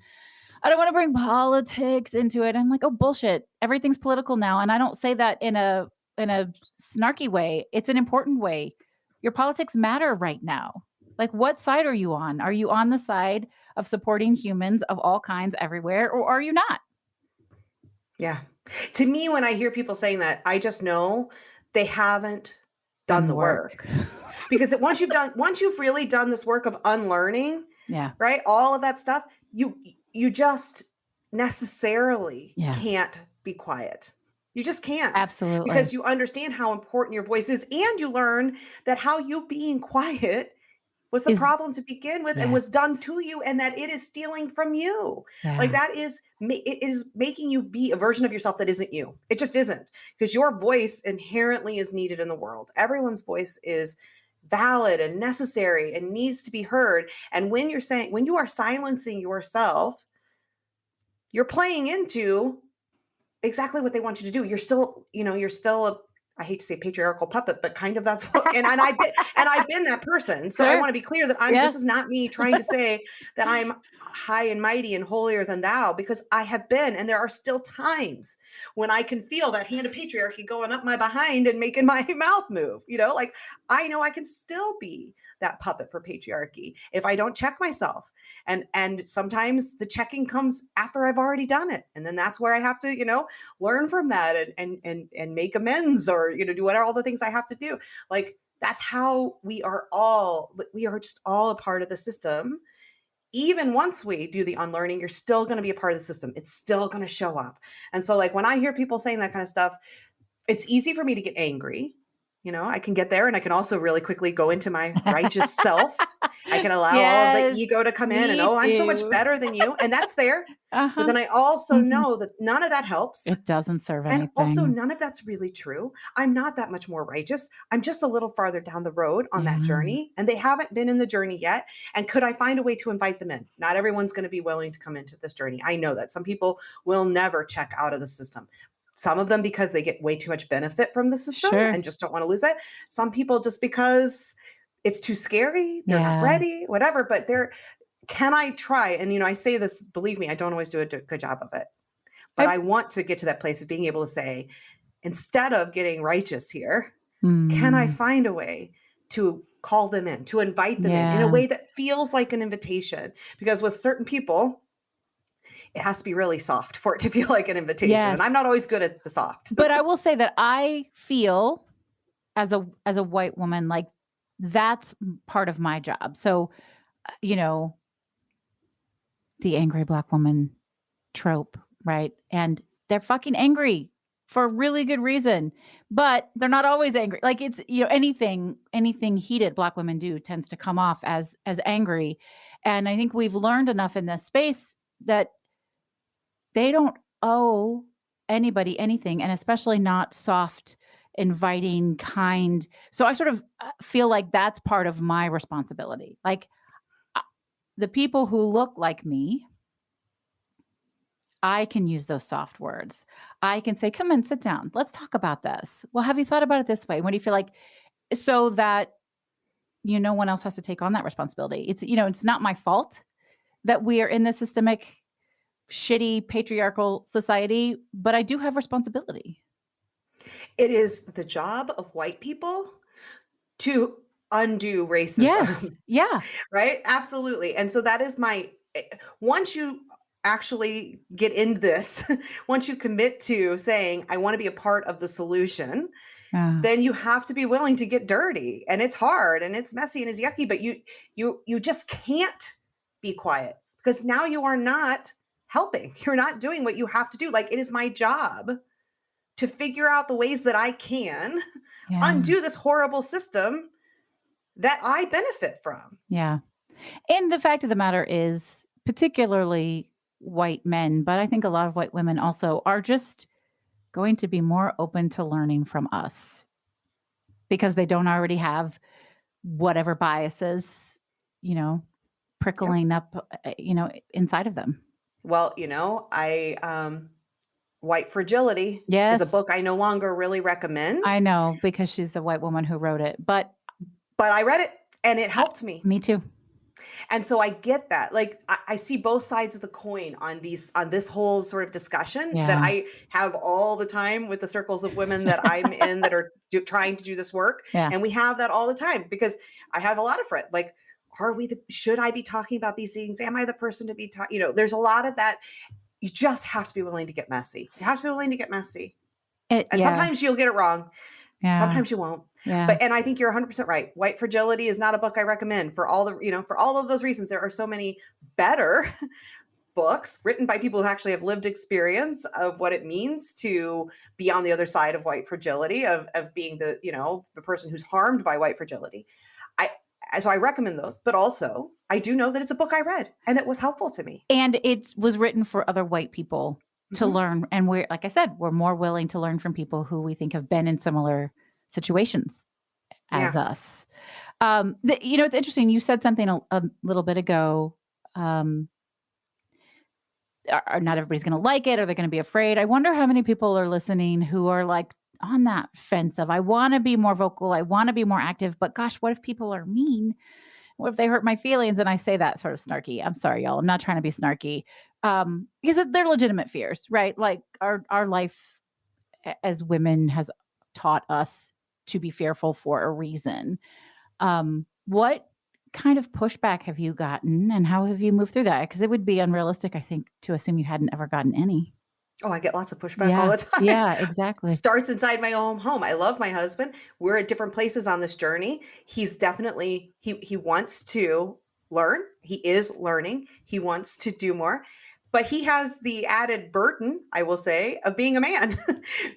I don't want to bring politics into it. I'm like, oh, bullshit. Everything's political now. And I don't say that in a snarky way. It's an important way. Your politics matter right now. Like, what side are you on? Are you on the side of supporting humans of all kinds everywhere, or are you not? Yeah. To me, when I hear people saying that, I just know they haven't Done done the the work. work. Because once you've really done this work of unlearning, Yeah. right? All of that stuff, you just necessarily Yeah. can't be quiet. You just can't Absolutely. because you understand how important your voice is and you learn that how you being quiet was the Is problem to begin with and Yes. was done to you and that it is stealing from you. Like Yeah. that is it is making you be a version of yourself that isn't you. It just isn't because your voice inherently is needed in the world. Everyone's voice is valid and necessary and needs to be heard. And when you are silencing yourself, you're playing into exactly what they want you to do. You're still a I hate to say patriarchal puppet, but kind of that's what I've been that person. So I Sure. want to be clear that Yeah. this is not me trying to say that I'm high and mighty and holier than thou because I have been and there are still times when I can feel that hand of patriarchy going up my behind and making my mouth move, like I know I can still be that puppet for patriarchy if I don't check myself. And sometimes the checking comes after I've already done it. And then that's where I have to, learn from that and make amends or, do whatever all the things I have to do. Like that's how we are just all a part of the system. Even once we do the unlearning, you're still going to be a part of the system. It's still going to show up. And so like when I hear people saying that kind of stuff, it's easy for me to get angry. I can get there and I can also really quickly go into my righteous self. I can allow all of the Yes, ego to come in and, me oh, I'm so much too. better than you. And that's there. But Uh-huh. then I also Mhm. know that none of that helps. It doesn't serve And also anything. none of that's really true. I'm not that much more righteous. I'm just a little farther down the road on that Yeah. journey. And they haven't been in the journey yet. And could I find a way to invite them in? Not everyone's going to be willing to come into this journey. I know that some people will never check out of the system. Some of them because they get way too much benefit from the system Sure. and just don't want to lose it. Some people just because it's too scary, they're not Yeah. ready, whatever. But can I try? And I say this, believe me, I don't always do a good job of it. But I I want to get to that place of being able to say, instead of getting righteous here, can I mm, find a way to call them in, to invite them in a yeah. way that feels like an invitation? Because with certain people, it has to be really soft for it to feel like an invitation. And I'm Yes. not always good at the soft. But I will say that I feel as a white woman, like that's part of my job. So, you know, the angry black woman trope, right? And they're fucking angry for a really good reason, but they're not always angry. Like it's, anything heated black women do tends to come off as angry. And I think we've learned enough in this space that they don't owe anybody anything, and especially not soft, inviting, kind. So I sort of feel like that's part of my responsibility. Like uh, the people who look like me, I can use those soft words. I can say, "Come in, sit down. Let's talk about this. Well, have you thought about it this way? What do you feel like?" So that no one else has to take on that responsibility. It's not my fault that we are in this systemic, shitty, patriarchal society, but I do have responsibility. It is the job of white people to undo Yes. racism. Yeah. Right? Absolutely. And so that is once you actually get in this, once you commit to saying, I want to be a part of the solution, Yeah. then you have to be willing to get dirty. And it's hard and it's messy and it's yucky, but you just can't be quiet because now you are not helping. You're not doing what you have to do. Like it is my job to figure out the ways that I can Yeah. undo this horrible system that I benefit from. Yeah. And the fact of the matter is, particularly white men, but I think a lot of white women also are just going to be more open to learning from us because they don't already have whatever biases, you know, Yep. prickling up, inside of them. Well, I White Fragility is a Yes. book I no longer really recommend, I know, because she's a white woman who wrote it, but but I read it and it I helped me. me too. And so I get that. Like I see both sides of the coin on this whole sort of discussion that Yeah. I have all the time with the circles of women that I'm in that are trying to do this work. Yeah. And we have that all the time because I have a lot of friends like, should I be talking about these things? Am I the person to be talking? There's a lot of that. You just have to be willing to get messy. You have to be willing to get messy. And Yeah. sometimes you'll get it wrong. Yeah. Sometimes you won't. Yeah. And I think you're 100% right. White Fragility is not a book I recommend for for all of those reasons. There are so many better books written by people who actually have lived experience of what it means to be on the other side of white fragility, of being the person who's harmed by white fragility. I So I recommend those, but also I do know that it's a book I read and it was helpful to me. And it was written for other white people to Mhm. learn. And we're, like I said, we're more willing to learn from people who we think have been in similar situations as Yeah. us. It's interesting. You said something a little bit ago. Not everybody's going to like it, or they're going to be afraid. I wonder how many people are listening who are like on that fence of, I want to be more vocal, I want to be more active, but gosh, what if people are mean? What if they hurt my feelings? And I say that sort of snarky. I'm sorry, y'all. I'm not trying to be snarky, because they're legitimate fears, right? Like our life as women has taught us to be fearful for a reason. What kind of pushback have you gotten, and how have you moved through that? Because it would be unrealistic, I think, to assume you hadn't ever gotten any. Oh, I get lots of pushback all Yeah. the time. Yeah, exactly. Starts inside my own home. I love my husband. We're at different places on this journey. He's definitely he wants to learn. He is learning. He wants to do more. But he has the added burden, I will say, of being a man.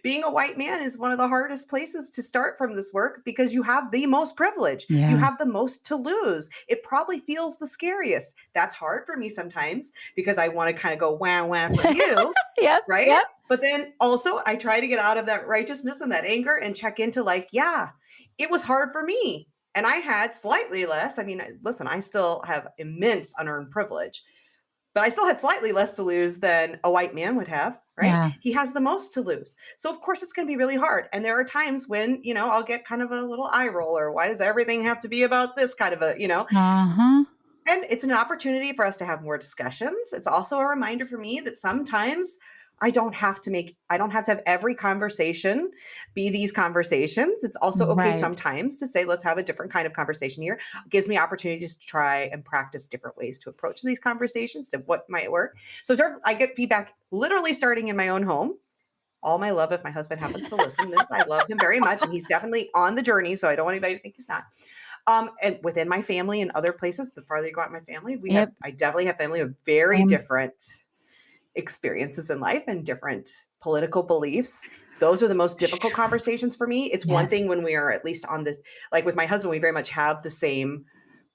Being a white man is one of the hardest places to start from this work because you have the most privilege. You Yeah. have the most to lose. It probably feels the scariest. That's hard for me sometimes because I want to kind of go wah wah for you, Yep, right? yep. But then also I try to get out of that righteousness and that anger and check into like, yeah, it was hard for me. And I had slightly less. I mean, listen, I still have immense unearned privilege, but I still had slightly less to lose than a white man would have, right? Yeah. He has the most to lose. So of course it's going to be really hard. And there are times when, I'll get kind of a little eye roll, or why does everything have to be about this kind of Uh-huh. and it's an opportunity for us to have more discussions. It's also a reminder for me that sometimes I don't have to have every conversation be these conversations. It's also okay Right. sometimes to say, let's have a different kind of conversation here. It gives me opportunities to try and practice different ways to approach these conversations, to what might work. So I get feedback literally starting in my own home. All my love, if my husband happens to listen to this, I love him very much. And he's definitely on the journey. So I don't want anybody to think he's not. And within my family and other places, the farther you go out in my family, Yep. I definitely have family with very Same. different experiences in life and different political beliefs. Those are the most difficult conversations for me. It's one thing when Yes. we are at least on the, like with my husband, we very much have the same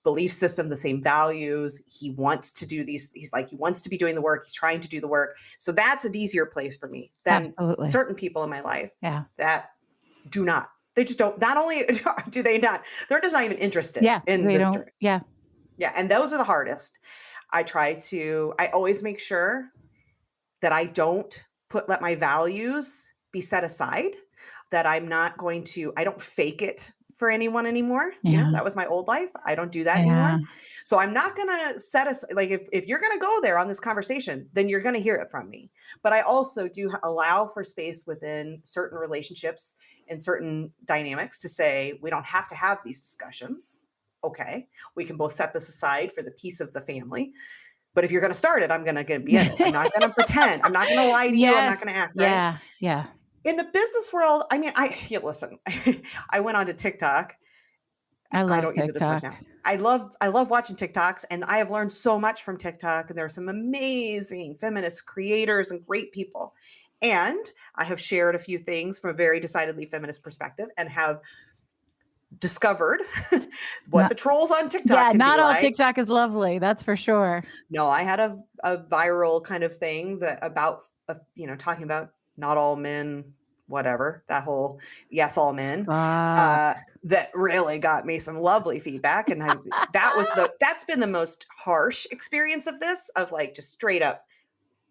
belief system, the same values. He wants to do these. He wants to be doing the work. He's trying to do the work. So that's an easier place for me than Absolutely. certain people in my life Yeah. that do not. They just don't. Not only do they not, they're just not even interested Yeah. in They this don't. journey. Yeah. Yeah, and those are the hardest. I always make sure that I don't let my values be set aside, that I don't fake it for anyone anymore. Yeah. That was my old life. I don't do that Yeah. anymore. So I'm not going to like, if you're going to go there on this conversation, then you're going to hear it from me. But I also do allow for space within certain relationships and certain dynamics to say, we don't have to have these discussions. Okay. We can both set this aside for the peace of the family. But if you're going to start it, I'm going to be in it. I'm not going to pretend. I'm not going to lie to you. I'm not Yes. going to act right. Yeah. Yeah. In the business world, I mean, listen, I went on to TikTok. I I love don't use it as much TikTok. now. I love watching TikToks, and I have learned so much from TikTok. And there are some amazing feminist creators and great people. And I have shared a few things from a very decidedly feminist perspective and have discovered what Not, the trolls on TikTok yeah. can be Not all like. TikTok is lovely. That's for sure. No, I had a viral kind of thing that about, talking about not all men, whatever, that whole yes, all men, Fuck. that really got me some lovely feedback. And that's been the most harsh experience of this, of like just straight up,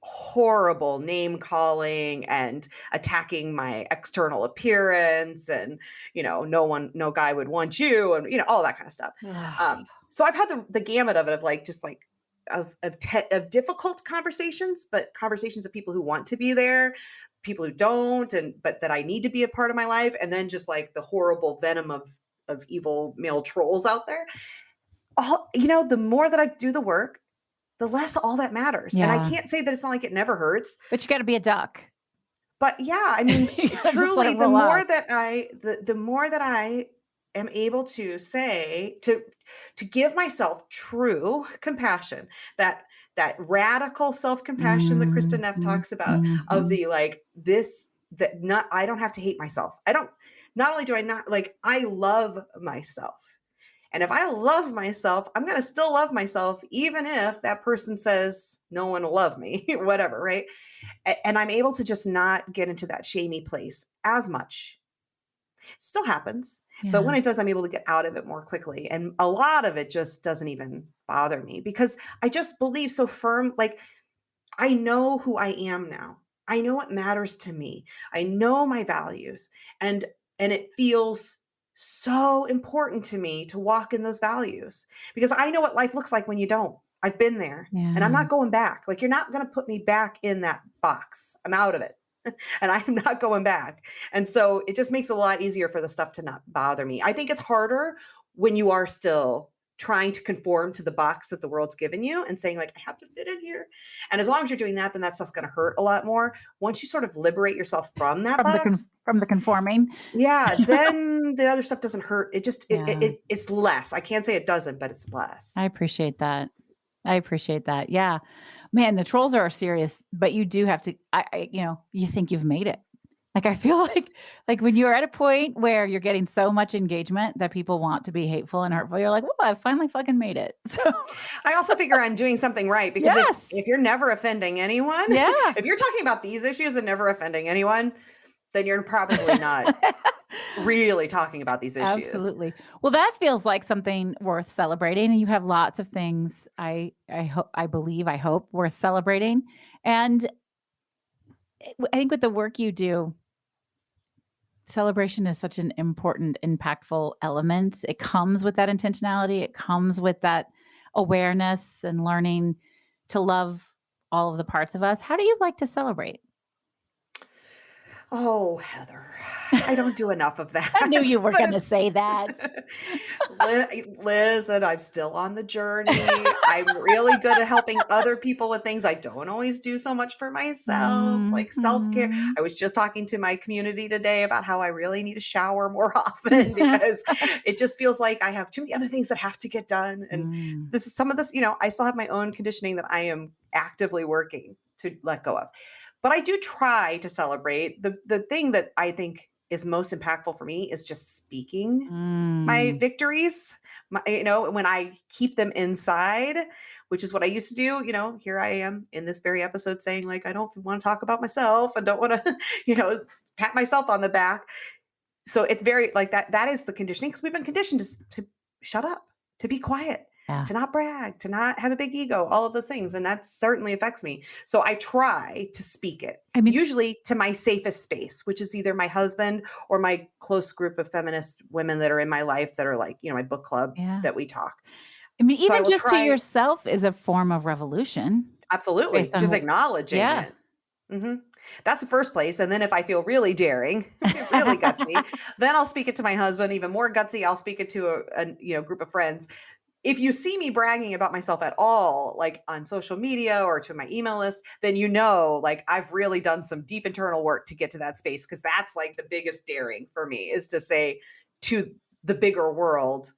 horrible name calling and attacking my external appearance and, no guy would want you and, all that kind of stuff. So I've had the gamut of it, of like, just like, of difficult conversations, but conversations of people who want to be there, people who don't, but that I need to be a part of my life. And then just like the horrible venom of evil male trolls out there. The more that I do the work, the less all that matters. And I Yeah. can't say that it's not like it never hurts, But you got to be a duck. but yeah, I mean, You gotta just let truly, it roll off. the more that I am able to say, to give myself true compassion, that radical self-compassion that Krista Neff talks about, of Mhm. the like this that not I don't have to hate myself. I don't Not only do I not like I love myself. And if I love myself, I'm going to still love myself, even if that person says no one will love me, whatever, right? And I'm able to just not get into that shamey place as much. Still happens, but when Yeah. it does, I'm able to get out of it more quickly. And a lot of it just doesn't even bother me because I just believe so firm. Like, I know who I am now. I know what matters to me. I know my values, and it feels so important to me to walk in those values because I know what life looks like when you don't. I've been there, and I'm Yeah. not going back. Like, you're not going to put me back in that box. I'm out of it. And I'm not going back. And so it just makes it a lot easier for the stuff to not bother me. I think it's harder when you are still trying to conform to the box that the world's given you and saying like, I have to fit in here. And as long as you're doing that, then that stuff's going to hurt a lot more. Once you sort of liberate yourself from that box, From the conforming. yeah, then the other stuff doesn't hurt. It just, Yeah. it's less. I can't say it doesn't, but it's I less. appreciate that. I appreciate that. Yeah. Man, the trolls are serious, but you do have to you think you've made it. Like I feel like when you're at a point where you're getting so much engagement that people want to be hateful and hurtful, you're like, "Well, I finally fucking made it." So, I also figure I'm doing something right because if yes. you're never offending anyone, Yeah. if you're talking about these issues and never offending anyone, then you're probably not really talking about these issues. Absolutely. Well, that feels like something worth celebrating, and you have lots of things I hope worth celebrating. And I think with the work you do, celebration is such an important, impactful element. It comes with that intentionality. It comes with that awareness and learning to love all of the parts of us. How do you like to celebrate? Oh, Heather, I don't do enough of I knew that, you were but going to it's say that. Liz, and I'm still on the journey. I'm really good at helping other people with things I don't always do so much for myself, like self-care. Mhm. I was just talking to my community today about how I really need to shower more often because it just feels like I have too many other things that have to get done. And Mm. this is some of this, I still have my own conditioning that I am actively working to let go of. But I do try to celebrate. The thing that I think is most impactful for me is just speaking my Mm. victories, when I keep them inside, which is what I used to do. Here I am in this very episode saying like, I don't want to talk about myself. I don't want to, pat myself on the back. So it's very like that is the conditioning because we've been conditioned to shut up, to be quiet, Yeah. to not brag, to not have a big ego, all of those things. And that certainly affects me. So I try to speak it, I mean, usually to my safest space, which is either my husband or my close group of feminist women that are in my life that are like, my book club yeah. that we talk. I mean, So I even will just to try, yourself is a form of revolution absolutely, based on just acknowledging yeah. it. Mhm. That's the first place, and then if I feel really daring, really gutsy, then I'll speak it to my husband. Even more gutsy, I'll speak it to a group of friends. If you see me bragging about myself at all, like on social media or to my email list, then like I've really done some deep internal work to get to that space because that's like the biggest daring for me is to say to the bigger world,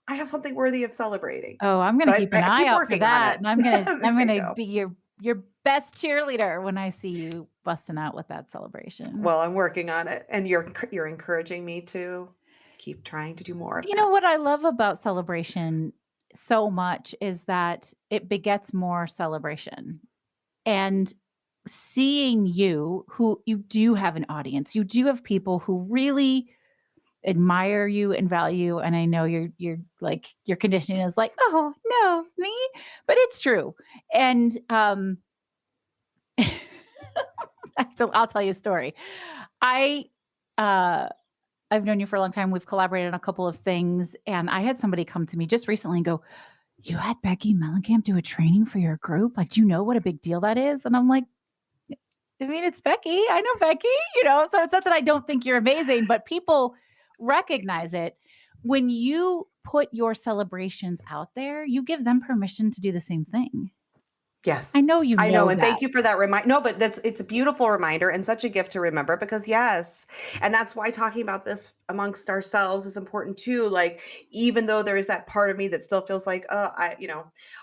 I have something worthy of celebrating. Oh, I'm gonna But keep I an I eye keep out for working on that, it. and I'm gonna I'm There you gonna go. be your best cheerleader when I see you busting out with that celebration. Well, I'm working on it, and you're encouraging me to keep trying to do more of You know that. what I love about celebration so much is that it begets more celebration. And seeing you, who you do have an audience, you do have people who really admire you and value, and I know you're like your conditioning is like, "Oh, no, me?" But it's true. And, I'll tell you a story. I, uh, I've known you for a long time. We've collaborated on a couple of things, and I had somebody come to me just recently and go, "You had Becky Mullenkamp do a training for your group? Like, do you know what a big deal that is?" And I'm like, I mean, it's Becky. I know Becky, so it's not that I don't think you're amazing, but people recognize it. When you put your celebrations out there, you give them permission to do the same thing. I Yes, know you I know, know and that. thank you for that no, but it's a beautiful reminder and such a gift to remember because yes, and that's why talking about this amongst ourselves is important too. Like, even though there is that part of me that still feels like, I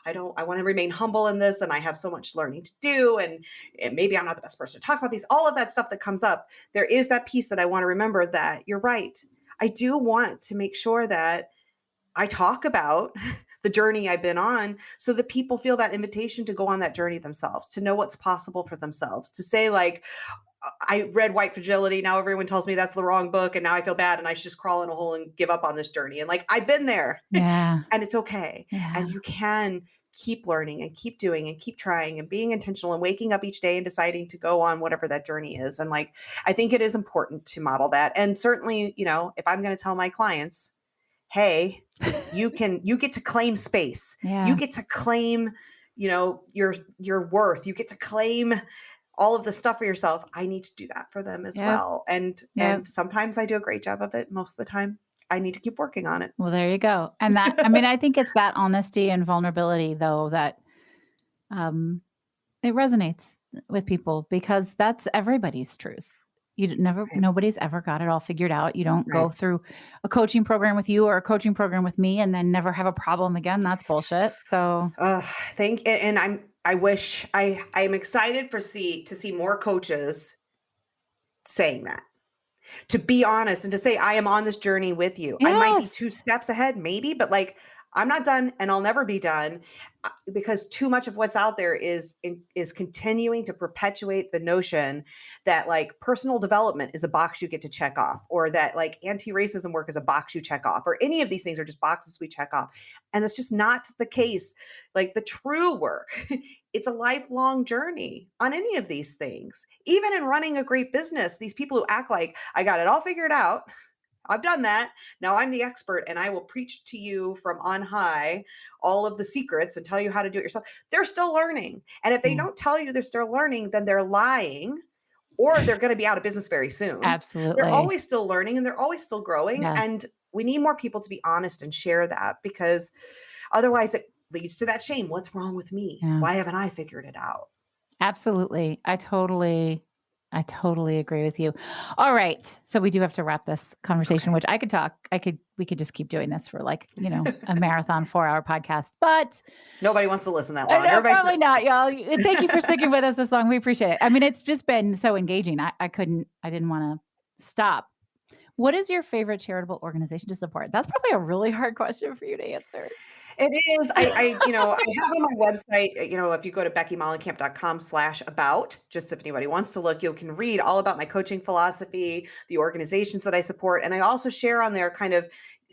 want to remain humble in this, and I have so much learning to do, and maybe I'm not the best person to talk about these, all of that stuff that comes up. There is that piece that I want to remember that you're right. I do want to make sure that I talk about the journey I've been on so that people feel that invitation to go on that journey themselves, to know what's possible for themselves, to say like, I read White Fragility. Now everyone tells me that's the wrong book. And now I feel bad and I should just crawl in a hole and give up on this journey. And like, I've been there Yeah. and it's okay. Yeah. And you can keep learning and keep doing and keep trying and being intentional and waking up each day and deciding to go on whatever that journey is. And like, I think it is important to model that. And certainly, if I'm going to tell my clients, hey, you get to claim space. Yeah. You get to claim, your worth. You get to claim all of the stuff for yourself. I need to do that for them as well. And sometimes I do a great job of it. Most of the time I need to keep working on it. Well, there you go. And that, I mean, I think it's that honesty and vulnerability though, that it resonates with people because that's everybody's truth. Nobody's ever got it all figured out. You don't go through a coaching program with you or a coaching program with me and then never have a problem again. That's bullshit. So and I'm excited to see more coaches saying that, to be honest and to say, I am on this journey with you. Yes. I might be 2 steps ahead, maybe, but like, I'm not done and I'll never be done because too much of what's out there is continuing to perpetuate the notion that like personal development is a box you get to check off, or that like anti-racism work is a box you check off, or any of these things are just boxes we check off. And it's just not the case. Like the true work, it's a lifelong journey on any of these things. Even in running a great business, these people who act like I got it all figured out, I've done that. Now I'm the expert and I will preach to you from on high all of the secrets and tell you how to do it yourself. They're still learning. And if they don't tell you they're still learning, then they're lying, or they're going to be out of business very soon. Absolutely. They're always still learning and they're always still growing. Yeah. And we need more people to be honest and share that, because otherwise it leads to that shame. What's wrong with me? Yeah. Why haven't I figured it out? Absolutely. I totally agree with you. All right. So we do have to wrap this conversation, which we could just keep doing this for like, a marathon 4-hour podcast, but nobody wants to listen that long. Probably not, y'all. Thank you for sticking with us this long. We appreciate it. I mean, it's just been so engaging. I didn't want to stop. What is your favorite charitable organization to support? That's probably a really hard question for you to answer. It is. I have on my website, if you go to beckymollenkamp.com/about, just if anybody wants to look, you can read all about my coaching philosophy, the organizations that I support. And I also share on there kind of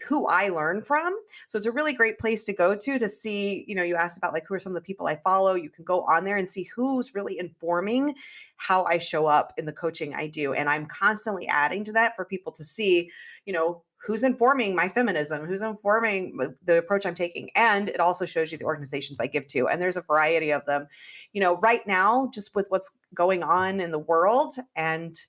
who I learn from. So it's a really great place to go to see, you asked about like, who are some of the people I follow. You can go on there and see who's really informing how I show up in the coaching I do. And I'm constantly adding to that for people to see, who's informing my feminism, who's informing the approach I'm taking. And it also shows you the organizations I give to. And there's a variety of them, right now, just with what's going on in the world, and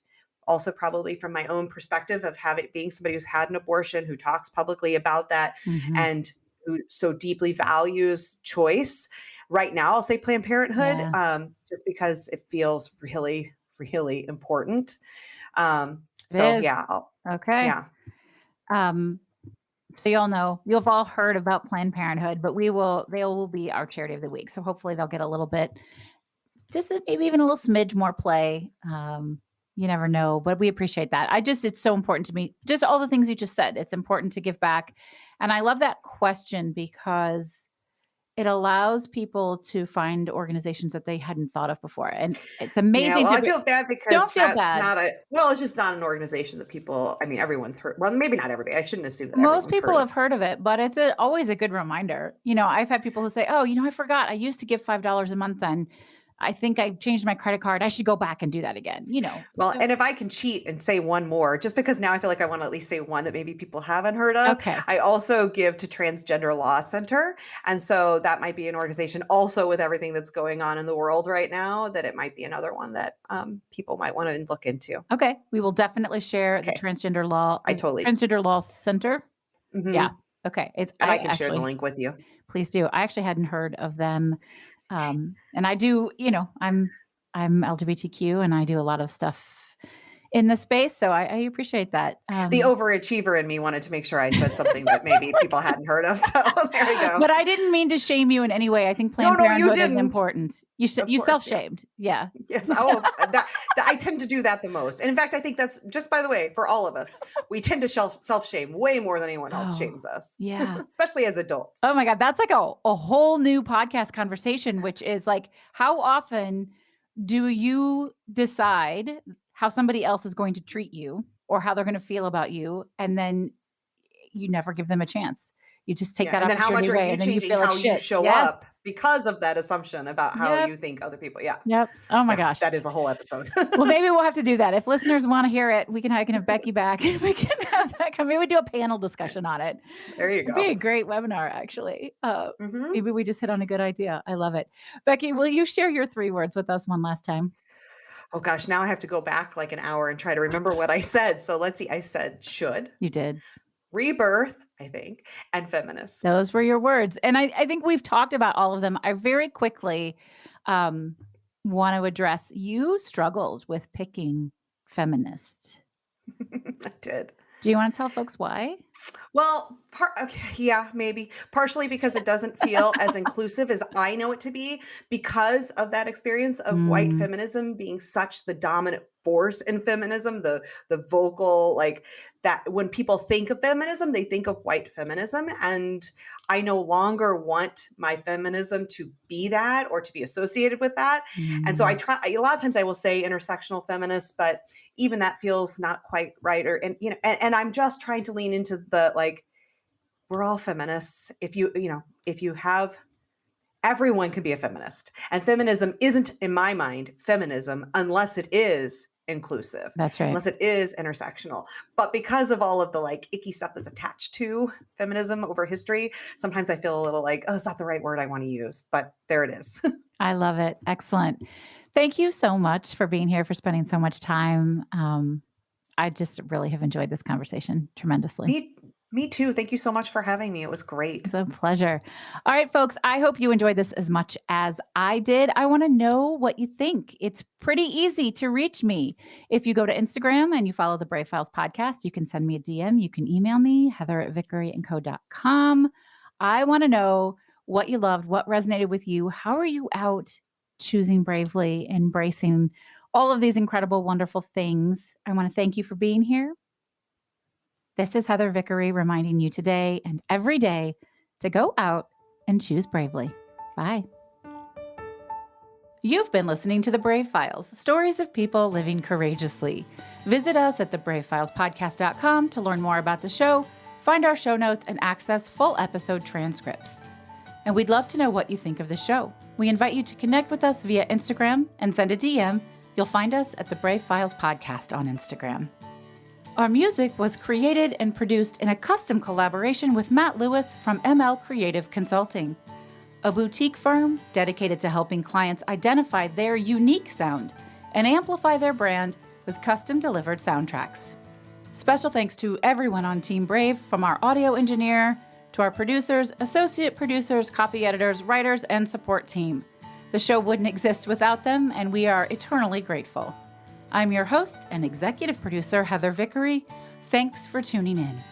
also probably from my own perspective of being somebody who's had an abortion, who talks publicly about that, and who so deeply values choice. Right now, I'll say Planned Parenthood, just because it feels really, really important. Okay. Yeah. So you'll know, you've all heard about Planned Parenthood, but they will be our charity of the week. So hopefully they'll get a little bit, just maybe even a little smidge more play. You never know, but we appreciate that. It's so important to me. Just all the things you just said. It's important to give back. And I love that question because it allows people to find organizations that they hadn't thought of before. And it's amazing. I feel bad because it's just not an organization that people, everyone, maybe not everybody. I shouldn't assume that most people have heard of it, but it's always a good reminder. I've had people who say, oh, I forgot I used to give $5 a month and I think I changed my credit card. I should go back and do that again, Well, So, and if I can cheat and say one more, just because now I feel like I want to at least say one that maybe people haven't heard of. okay. I also give to Transgender Law Center. And so that might be an organization also with everything that's going on in the world right now, that it might be another one that people might want to look into. Okay. We will definitely share the Okay. Transgender Law Center. Yeah. Mhm. Okay. And I can share the link with you. Please do. I actually hadn't heard of them. And I do, I'm LGBTQ and I do a lot of stuff in the space. So I appreciate that. The overachiever in me wanted to make sure I said something that maybe people hadn't heard of. So there we go. But I didn't mean to shame you in any way. I think Planned No, you Parenthood is didn't. important. You Of course, self-shamed. Yeah. Yes. Oh, that I tend to do that the most. And in fact, I think that's just, by the way, for all of us, we tend to self-shame way more than anyone else Oh, shames us. yeah. Especially as adults. Oh my God. That's like a whole new podcast conversation, which is like, how often do you decide how somebody else is going to treat you or how they're going to feel about you, and then you never give them a chance? You just take that And then how much opportunity are away, you and then you changing feel like how you shit. show Yes. up because of that assumption about how Yep. you think other people? Yeah. Yep. Oh my Yeah, gosh. that is a whole episode. Well, maybe we'll have to do that. If listeners want to hear it, I can have Becky back and we can have that come. Maybe we do a panel discussion on it. There you It'd be a go. great webinar, actually. Mhm. Maybe we just hit on a good idea. I love it. Becky, will you share your 3 words with us one last time? Oh gosh, now I have to go back like an hour and try to remember what I said. So let's see. I said should, You did. rebirth, I think, and feminist. Those were your words. And I think we've talked about all of them. I very quickly want to address, you struggled with picking feminist. I did. Do you want to tell folks why? Well, okay, yeah, maybe partially because it doesn't feel as inclusive as I know it to be, because of that experience of white Mm, feminism being such the dominant force in feminism, the vocal, like, that when people think of feminism, they think of white feminism, and I no longer want my feminism to be that or to be associated with that. And so I mm, try, a lot of times I will say intersectional feminist, but even that feels not quite right. And I'm just trying to lean into the, like, we're all feminists. If you have, everyone can be a feminist. And feminism isn't, in my mind, feminism unless it is inclusive, that's right. unless it is intersectional. But because of all of the, like, icky stuff that's attached to feminism over history, sometimes I feel a little like, oh, it's not the right word I want to use, but there it is. I love it. Excellent. Thank you so much for being here, for spending so much time. I just really have enjoyed this conversation tremendously. Me too. Thank you so much for having me. It was great. It's a pleasure. All right, folks, I hope you enjoyed this as much as I did. I want to know what you think. It's pretty easy to reach me. If you go to Instagram and you follow the Brave Files podcast, you can send me a DM. You can email me, heather@vickeryandco.com. I want to know what you loved, what resonated with you. How are you out choosing bravely, embracing all of these incredible, wonderful things? I want to thank you for being here. This is Heather Vickery reminding you today and every day to go out and choose bravely. Bye. You've been listening to The Brave Files, stories of people living courageously. Visit us at thebravefilespodcast.com to learn more about the show, find our show notes, and access full episode transcripts. And we'd love to know what you think of the show. We invite you to connect with us via Instagram and send a DM. You'll find us at The Brave Files Podcast on Instagram. Our music was created and produced in a custom collaboration with Matt Lewis from ML Creative Consulting, a boutique firm dedicated to helping clients identify their unique sound and amplify their brand with custom-delivered soundtracks. Special thanks to everyone on Team Brave, from our audio engineer to our producers, associate producers, copy editors, writers, and support team. The show wouldn't exist without them, and we are eternally grateful. I'm your host and executive producer, Heather Vickery. Thanks for tuning in.